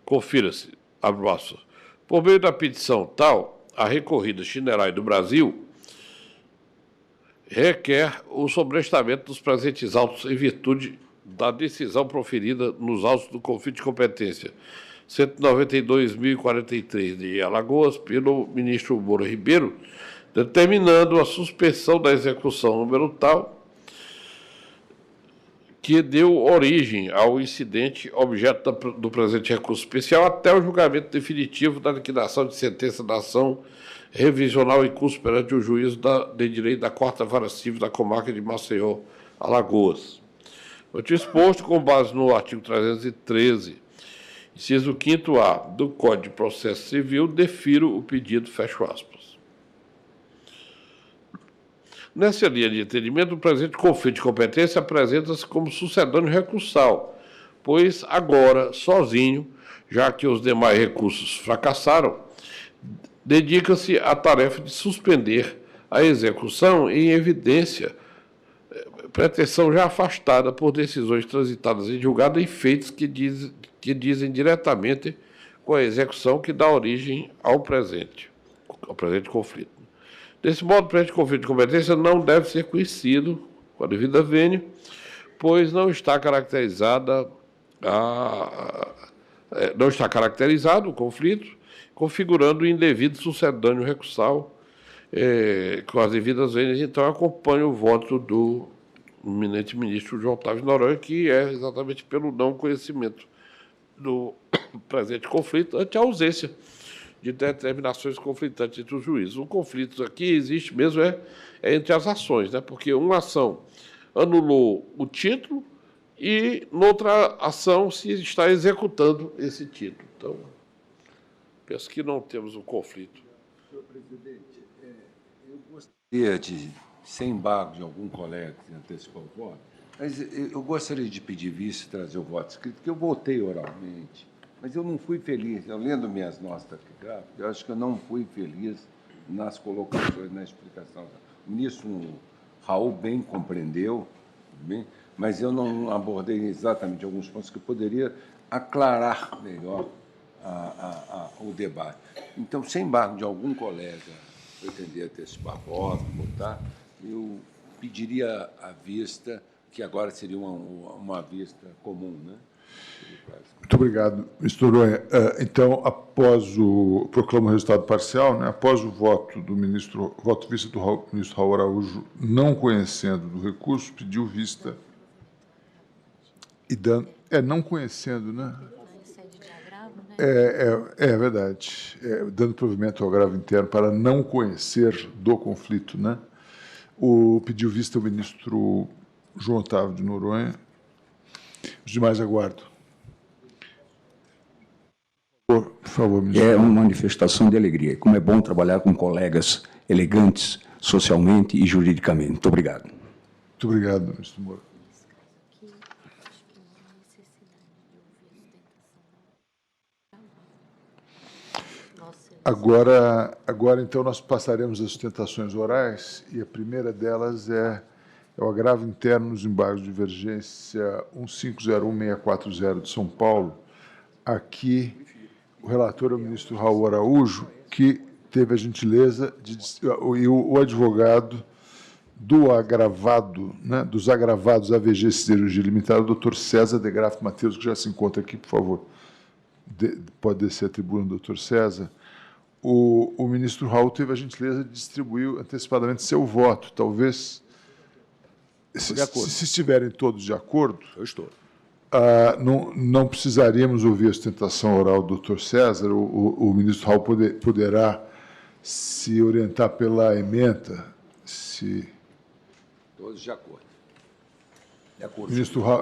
Confira-se, abre aspas, por meio da petição tal, a recorrida Chimerai do Brasil requer o sobrestamento dos presentes autos em virtude da decisão proferida nos autos do conflito de competência 192.043 de Alagoas pelo ministro Moura Ribeiro, determinando a suspensão da execução número tal que deu origem ao incidente objeto do presente recurso especial até o julgamento definitivo da liquidação de sentença da ação revisional em curso perante o juízo de direito da 4ª Vara Civil da comarca de Maceió, Alagoas. O disposto com base no artigo 313, inciso 5º-A do Código de Processo Civil, defiro o pedido, fecho aspas. Nessa linha de entendimento, o presente conflito de competência apresenta-se como sucedâneo recursal, pois agora, sozinho, já que os demais recursos fracassaram, dedica-se à tarefa de suspender a execução em evidência, pretensão já afastada por decisões transitadas em julgado e feitos que dizem diretamente com a execução que dá origem ao presente conflito. Desse modo, o presente conflito de competência não deve ser conhecido com a devida vênia, pois não está caracterizado o conflito, configurando o indevido sucedâneo recursal com as devidas vênias. Então, eu acompanho o voto do eminente ministro João Otávio Noronha, que é exatamente pelo não conhecimento do presente conflito, ante a ausência de determinações conflitantes entre os juízes. O conflito aqui existe mesmo entre as ações, né? Porque uma ação anulou o título e, noutra ação, se está executando esse título. Então, penso que não temos um conflito. Senhor presidente, eu gostaria de, sem embargo de algum colega que antecipou o voto, mas eu gostaria de pedir vista e trazer o voto escrito, porque eu votei oralmente, mas eu não fui feliz. Eu lendo minhas notas taquigráficas, eu acho que eu não fui feliz nas colocações, na explicação. O ministro Raul bem compreendeu, mas eu não abordei exatamente alguns pontos que eu poderia aclarar melhor o debate. Então, sem embargo de algum colega pretender antecipar voto, votar, eu pediria a vista, que agora seria uma vista comum, né? Muito obrigado, ministro Noronha. Então, proclamo o resultado parcial, né? Após o voto do ministro, voto de vista do ministro Raul Araújo, não conhecendo do recurso, pediu vista e dando, não conhecendo, né? É verdade. Dando provimento ao agravo interno para não conhecer do conflito, né? Pediu vista o ministro João Otávio de Noronha. Os demais aguardo. Por favor, ministro. É uma manifestação de alegria. Como é bom trabalhar com colegas elegantes socialmente e juridicamente. Muito obrigado. Muito obrigado, ministro Moura. Agora, então, nós passaremos às sustentações orais, e a primeira delas é o agravo interno nos embargos de divergência 1501640 de São Paulo. Aqui, o relator é o ministro Raul Araújo, que teve a gentileza e o advogado do agravado, né, dos agravados AVG Siderurgia Limitada, o doutor César de Graff Mateus, que já se encontra aqui, por favor. Pode descer a tribuna, doutor César. O ministro Raul teve a gentileza de distribuir antecipadamente seu voto. Talvez, se estiverem todos de acordo, eu estou. Não precisaríamos ouvir a sustentação oral do doutor César. O ministro Raul poderá se orientar pela ementa. Todos de acordo.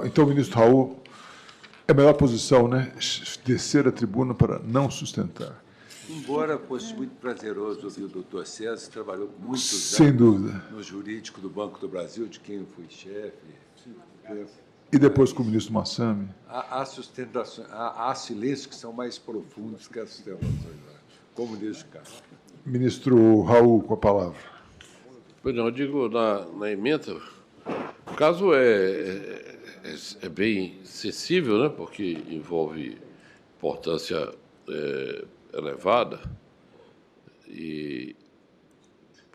Então, o ministro Raul É a melhor posição, né? Descer a tribuna para não sustentar. Embora fosse muito prazeroso ouvir o doutor César, que trabalhou muitos Sem anos dúvida. no jurídico do Banco do Brasil, de quem eu fui chefe. E depois com o ministro Massami. Há sustentações, há silêncios que são mais profundos que as sustentações, como diz o caso. Ministro Raul, com a palavra. Pois não, eu digo na emenda, o caso é bem sensível, né, porque envolve importância elevada,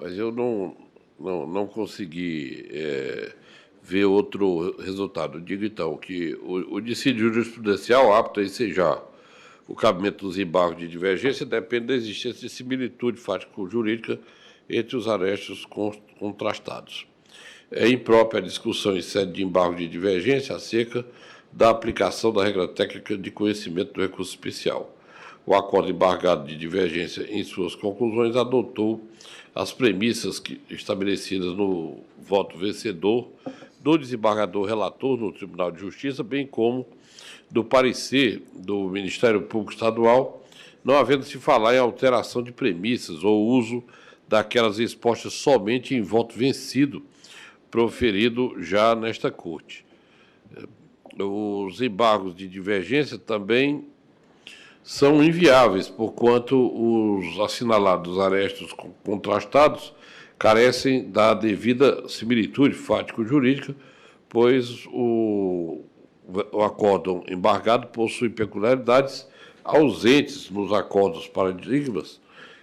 mas eu não consegui ver outro resultado. Eu digo, então, que o dissídio jurisprudencial apto a ensejar o cabimento dos embargos de divergência depende da existência de similitude fático-jurídica entre os arestos contrastados. É imprópria a discussão em sede de embargo de divergência acerca da aplicação da regra técnica de conhecimento do recurso especial. O acordo embargado de divergência, em suas conclusões, adotou as premissas estabelecidas no voto vencedor do desembargador relator no Tribunal de Justiça, bem como do parecer do Ministério Público Estadual, não havendo se falar em alteração de premissas ou uso daquelas expostas somente em voto vencido, proferido já nesta Corte. Os embargos de divergência também são inviáveis, porquanto os assinalados arestos contrastados carecem da devida similitude fático-jurídica, pois o acórdão embargado possui peculiaridades ausentes nos acordos paradigmas,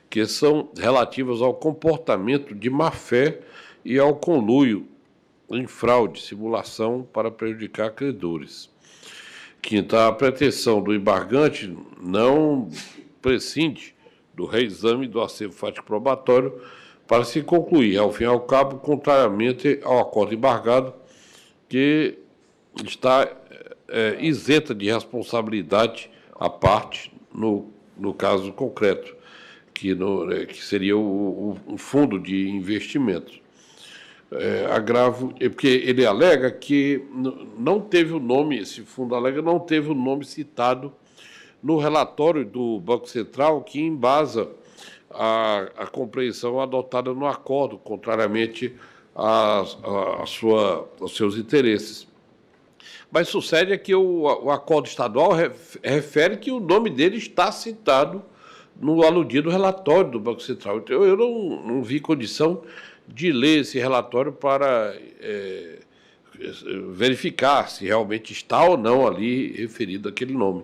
que são relativas ao comportamento de má-fé e ao conluio em fraude, simulação para prejudicar credores. Quinta, a pretensão do embargante não prescinde do reexame do acervo fático probatório para se concluir, ao fim e ao cabo, contrariamente ao acordo embargado, que está isenta de responsabilidade à parte no caso concreto, que seria o fundo de investimento. Agravo, porque ele alega que não teve o nome, esse fundo alega, não teve o nome citado no relatório do Banco Central, que embasa a compreensão adotada no acordo, contrariamente aos seus interesses. Mas sucede é que o acordo estadual refere que o nome dele está citado no aludido relatório do Banco Central. Então, eu não vi condição de ler esse relatório para verificar se realmente está ou não ali referido aquele nome.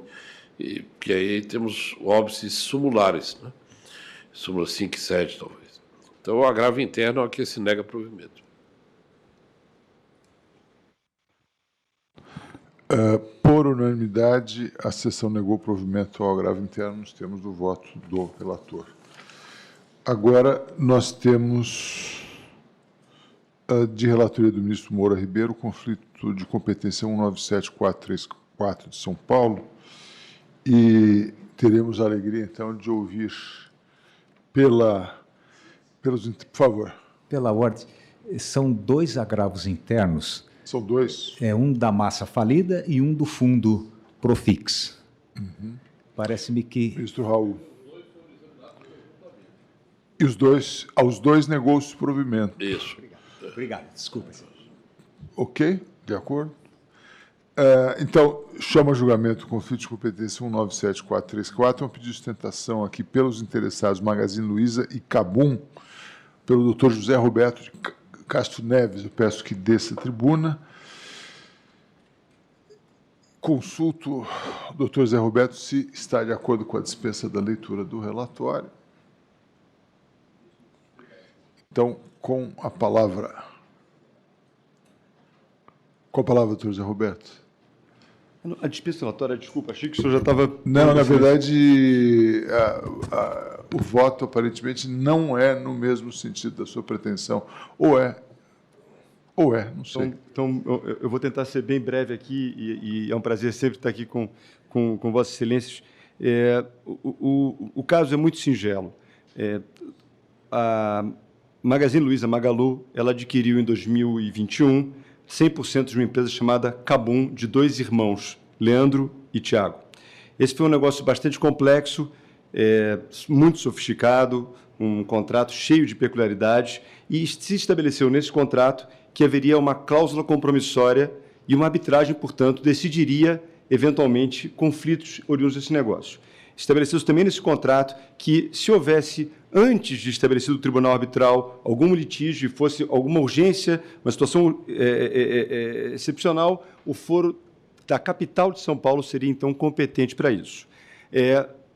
Que aí temos óbices sumulares, né? Súmula 5 e 7, talvez. Então, o agravo interno é que se nega provimento. Por unanimidade, a sessão negou o provimento ao agravo interno nos termos do voto do relator. Agora, nós temos, de relatoria do ministro Moura Ribeiro, conflito de competência 197434 de São Paulo, e teremos a alegria, então, de ouvir por favor. Pela ordem, são 2 agravos internos. São 2? Um da massa falida e um do fundo Profix. Uhum. Parece-me que... Ministro Raul. E aos dois negou-se o provimento. Isso. Obrigado, desculpa. Ok, de acordo. Então, chama a julgamento o conflito de competência 197434, é um pedido de sustentação aqui pelos interessados Magazine Luiza e Cabum, pelo doutor José Roberto de Castro Neves. Eu peço que desça a tribuna. Consulto o doutor José Roberto se está de acordo com a dispensa da leitura do relatório. Então, com a palavra, doutor José Roberto. A dispensa relatória, desculpa, achei que o senhor já estava... Não, na verdade, o voto aparentemente não é no mesmo sentido da sua pretensão. Ou é, não sei. Então eu vou tentar ser bem breve aqui, e é um prazer sempre estar aqui com Vossas Excelências. O caso é muito singelo. A Magazine Luiza Magalu, ela adquiriu em 2021 100% de uma empresa chamada Cabum, de 2 irmãos, Leandro e Tiago. Esse foi um negócio bastante complexo, muito sofisticado, um contrato cheio de peculiaridades, e se estabeleceu nesse contrato que haveria uma cláusula compromissória e uma arbitragem, portanto, decidiria, eventualmente, conflitos oriundos desse negócio. Estabeleceu-se também nesse contrato que, se houvesse, antes de estabelecido o tribunal arbitral, algum litígio e fosse alguma urgência, uma situação excepcional, o foro da capital de São Paulo seria, então, competente para isso.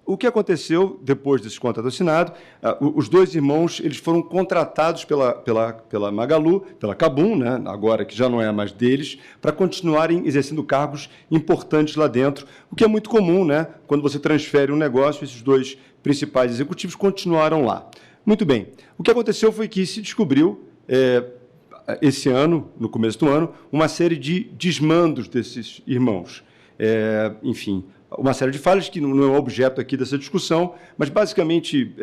O que aconteceu depois desse contrato assinado? Os dois irmãos eles foram contratados pela Magalu, pela Kabum, né, agora que já não é mais deles, para continuarem exercendo cargos importantes lá dentro, o que é muito comum, né, quando você transfere um negócio, esses dois principais executivos continuaram lá. Muito bem. O que aconteceu foi que se descobriu, esse ano, no começo do ano, uma série de desmandos desses irmãos. Enfim, uma série de falhas que não é objeto aqui dessa discussão, mas, basicamente,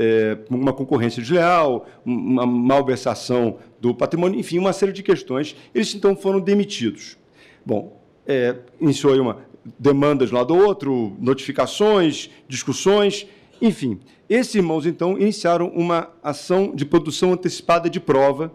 uma concorrência desleal, uma malversação do patrimônio, enfim, uma série de questões. Eles, então, foram demitidos. Bom, iniciou aí uma demandas de um lado ao outro, notificações, discussões, enfim. Esses irmãos, então, iniciaram uma ação de produção antecipada de prova,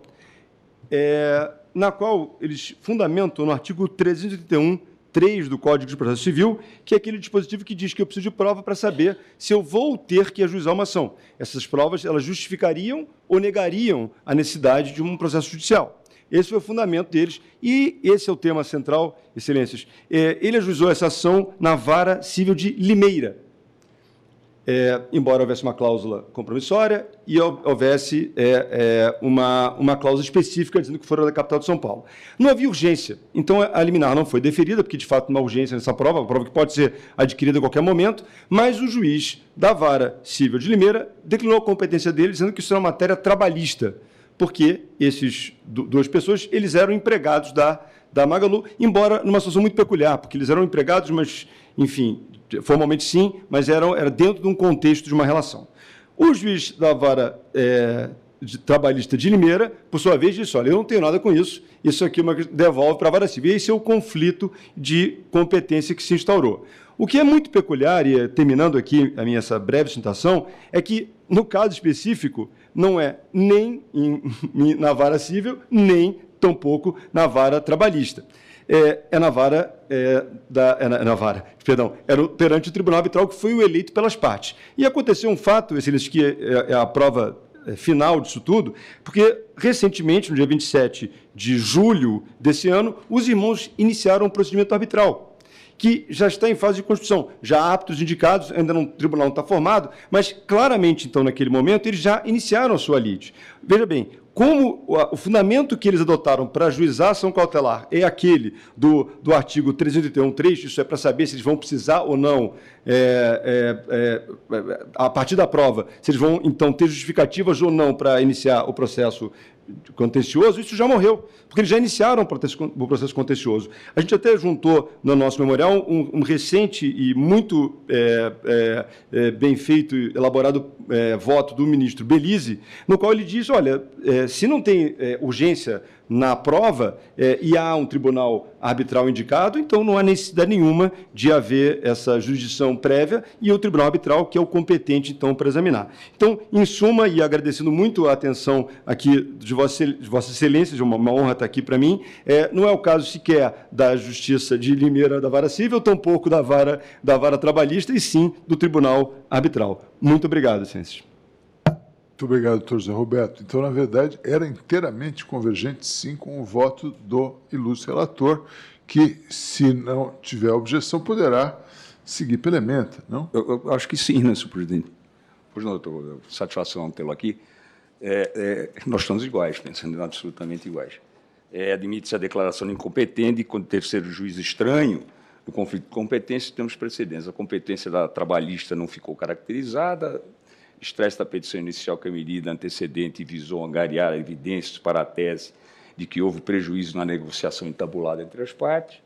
na qual eles fundamentam no artigo 381(3) do Código de Processo Civil, que é aquele dispositivo que diz que eu preciso de prova para saber se eu vou ter que ajuizar uma ação. Essas provas elas justificariam ou negariam a necessidade de um processo judicial. Esse foi o fundamento deles e esse é o tema central, Excelências. Ele ajuizou essa ação na Vara Civil de Limeira, embora houvesse uma cláusula compromissória e houvesse uma cláusula específica dizendo que fora da capital de São Paulo. Não havia urgência, então a liminar não foi deferida, porque, de fato, não há urgência nessa prova, uma prova que pode ser adquirida a qualquer momento, mas o juiz da Vara Civil de Limeira declinou a competência dele, dizendo que isso era uma matéria trabalhista, porque esses duas pessoas eles eram empregados da Magalu, embora numa situação muito peculiar, porque eles eram empregados, mas, enfim, formalmente sim, mas era dentro de um contexto de uma relação. O juiz da Vara Trabalhista de Limeira, por sua vez, disse, olha, eu não tenho nada com isso, isso aqui devolve para a Vara Civil. E esse é o conflito de competência que se instaurou. O que é muito peculiar, e terminando aqui a minha essa breve citação, é que, no caso específico, não é nem na Vara Civil, nem tampouco na Vara Trabalhista. Era perante o Tribunal Arbitral, que foi o eleito pelas partes. E aconteceu um fato, Excelência, que é a prova final disso tudo, porque, recentemente, no dia 27 de julho desse ano, os irmãos iniciaram um procedimento arbitral, que já está em fase de constituição, já aptos, indicados, ainda o tribunal não está formado, mas, claramente, então, naquele momento, eles já iniciaram a sua lide. Veja bem, como o fundamento que eles adotaram para ajuizar a ação cautelar é aquele do artigo 381(3), isso é para saber se eles vão precisar ou não, a partir da prova, se eles vão, então, ter justificativas ou não para iniciar o processo contencioso, isso já morreu, porque eles já iniciaram o processo contencioso. A gente até juntou no nosso memorial um recente e muito bem feito e elaborado voto do ministro Belize, no qual ele diz, olha, se não tem urgência na prova e há um tribunal arbitral indicado, então não há necessidade nenhuma de haver essa jurisdição prévia e o tribunal arbitral, que é o competente, então, para examinar. Então, em suma, e agradecendo muito a atenção aqui de Vossa Excelência, uma honra estar aqui para mim, não é o caso sequer da Justiça de Limeira da Vara Civil, tampouco da Vara Trabalhista, e sim do Tribunal Arbitral. Muito obrigado, Excelência. Muito obrigado, doutor José Roberto. Então, na verdade, era inteiramente convergente, sim, com o voto do ilustre relator, que, se não tiver objeção, poderá seguir pela ementa, não? Eu acho que sim, né, senhor presidente? Pois não, doutor, satisfação tê-lo aqui. Nós estamos iguais, pensando absolutamente iguais. Admite-se a declaração de incompetente quando terceiro juiz estranho no conflito de competência, temos precedentes. A competência da trabalhista não ficou caracterizada, estresse da petição inicial que a medida antecedente visou angariar evidências para a tese de que houve prejuízo na negociação entabulada entre as partes,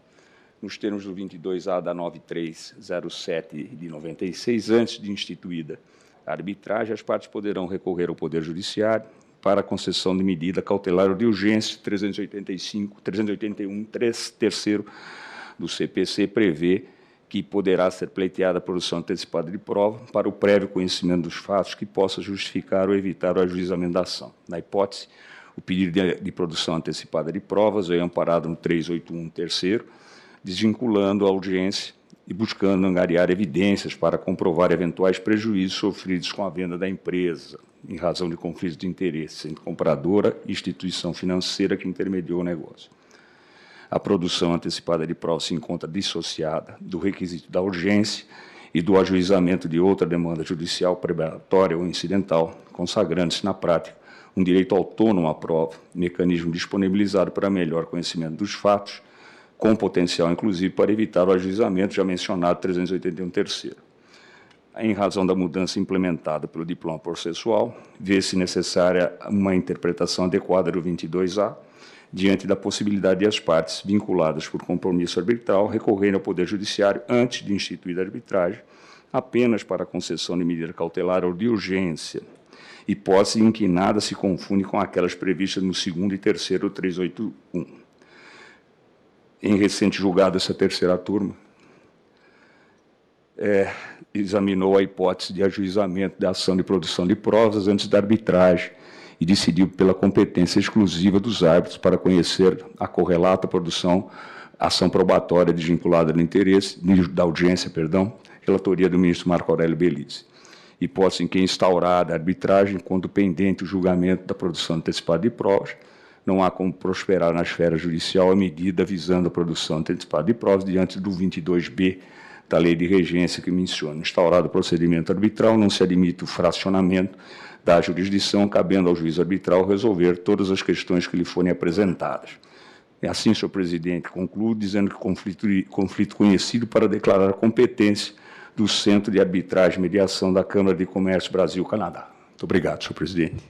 nos termos do 22A da 9307 de 96, antes de instituída a arbitragem, as partes poderão recorrer ao Poder Judiciário para a concessão de medida cautelar ou de urgência 381, terceiro do CPC, prevê que poderá ser pleiteada a produção antecipada de prova para o prévio conhecimento dos fatos que possa justificar ou evitar o ajuizamento da ação. Na hipótese, o pedido de produção antecipada de provas é amparado no 381 terceiro, desvinculando a audiência e buscando angariar evidências para comprovar eventuais prejuízos sofridos com a venda da empresa, em razão de conflito de interesse entre compradora e instituição financeira que intermediou o negócio. A produção antecipada de prova se encontra dissociada do requisito da urgência e do ajuizamento de outra demanda judicial preparatória ou incidental, consagrando-se na prática um direito autônomo à prova, mecanismo disponibilizado para melhor conhecimento dos fatos, com potencial, inclusive, para evitar o ajuizamento já mencionado 381 terceiro. Em razão da mudança implementada pelo diploma processual, vê-se necessária uma interpretação adequada do 22A, diante da possibilidade de as partes vinculadas por compromisso arbitral recorrerem ao Poder Judiciário antes de instituir a arbitragem, apenas para a concessão de medida cautelar ou de urgência, hipótese em que nada se confunde com aquelas previstas no 2º e 3º 381. Em recente julgado, essa terceira turma examinou a hipótese de ajuizamento da ação de produção de provas antes da arbitragem e decidiu pela competência exclusiva dos árbitros para conhecer a correlata produção, ação probatória desvinculada do interesse, da audiência, relatoria do ministro Marco Aurélio Belize. Hipótese em que, instaurada a arbitragem, quando pendente o julgamento da produção antecipada de provas, não há como prosperar na esfera judicial a medida visando a produção antecipada de provas diante do 22B da Lei de Regência que menciona. Instaurado o procedimento arbitral, não se admite o fracionamento da jurisdição, cabendo ao juiz arbitral resolver todas as questões que lhe forem apresentadas. É assim, senhor presidente, concluo dizendo que conflito conhecido para declarar a competência do Centro de Arbitragem e Mediação da Câmara de Comércio Brasil-Canadá. Muito obrigado, senhor presidente.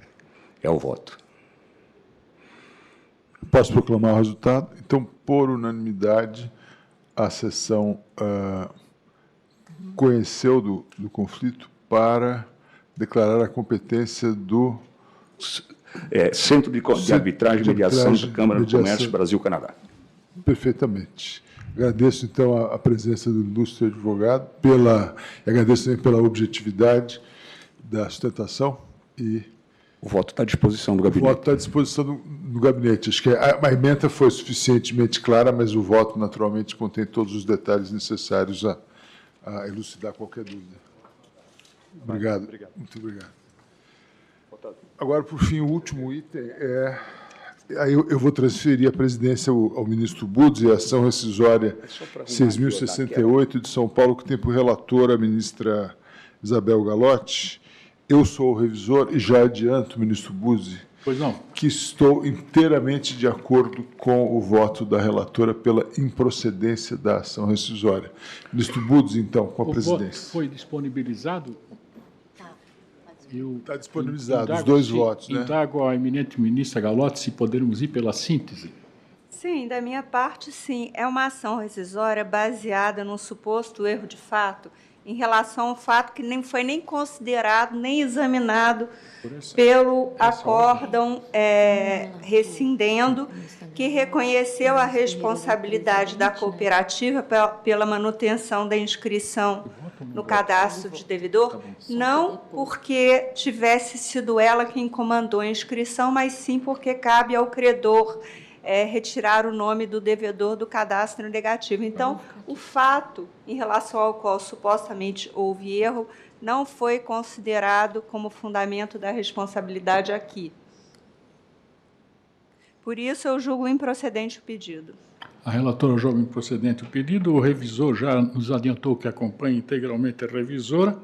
É o voto. Posso proclamar o resultado? Então, por unanimidade, a sessão conheceu do conflito para declarar a competência do Centro de Arbitragem e Mediação da Câmara de Comércio Brasil-Canadá. Perfeitamente. Agradeço, então, a presença do ilustre advogado, agradeço também pela objetividade da sustentação e... O voto está à disposição do gabinete. O voto está à disposição do gabinete. Acho que a ementa foi suficientemente clara, mas o voto, naturalmente, contém todos os detalhes necessários a elucidar qualquer dúvida. Obrigado. Muito obrigado. Agora, por fim, o último item aí eu vou transferir a presidência ao ministro Budes e a ação rescisória 6.068 de São Paulo, que tem por relatora a ministra Isabel Galotti. Eu sou o revisor e já adianto, ministro Buzzi, que estou inteiramente de acordo com o voto da relatora pela improcedência da ação rescisória. Ministro Buzzi, então, com a presidência. O voto foi disponibilizado? Está disponibilizado, os dois votos, né? Indago à eminente ministra Galotti se podermos ir pela síntese. Sim, da minha parte, sim. É uma ação rescisória baseada num suposto erro de fato, em relação ao fato que nem foi nem considerado, nem examinado pelo acórdão rescindendo, que reconheceu a responsabilidade da cooperativa pela manutenção da inscrição no cadastro de devedor, não porque tivesse sido ela quem comandou a inscrição, mas sim porque cabe ao credor retirar o nome do devedor do cadastro negativo. Então, o fato em relação ao qual supostamente houve erro não foi considerado como fundamento da responsabilidade aqui. Por isso, eu julgo improcedente o pedido. A relatora julga improcedente o pedido. O revisor já nos adiantou que acompanha integralmente a revisora.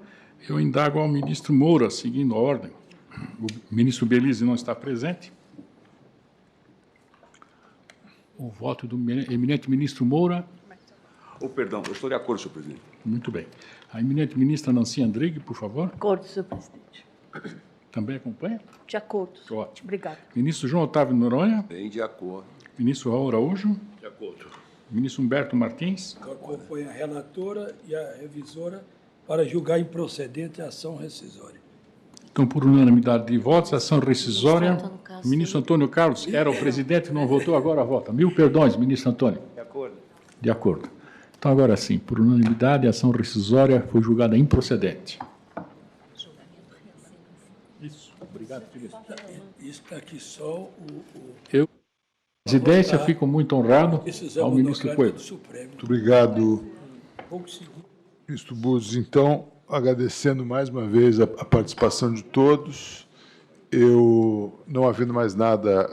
Eu indago ao ministro Moura, seguindo a ordem. O ministro Belize não está presente. O voto do eminente ministro Moura. Perdão, eu estou de acordo, senhor presidente. Muito bem. A eminente ministra Nancy Andrighi, por favor. De acordo, senhor presidente. Também acompanha? De acordo. Ótimo. Obrigado. Ministro João Otávio Noronha. Bem de acordo. Ministro Raul Araújo. De acordo. Ministro Humberto Martins. Acompanha a relatora e a revisora para julgar improcedente a ação rescisória. Então, por unanimidade de votos, a ação rescisória. Ministro Antônio Carlos era o presidente, não votou, agora vota. Mil perdões, ministro Antônio. De acordo. De acordo. Então, agora sim, por unanimidade, a ação rescisória foi julgada improcedente. Isso, obrigado, Felipe. Isso está aqui só Eu, presidência, fico muito honrado ao ministro Coelho. Muito obrigado, ministro Búzios. Então, agradecendo mais uma vez a participação de todos, eu, não havendo mais nada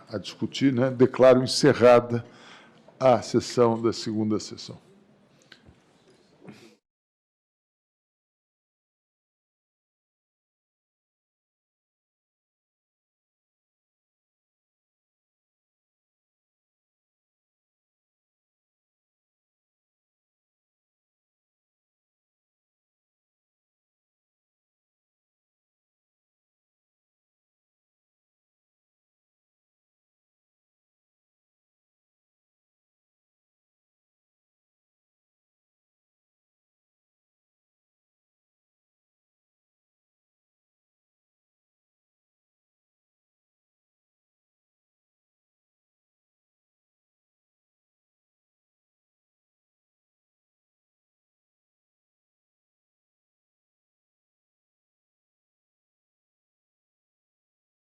a discutir, né, declaro encerrada a sessão da segunda sessão.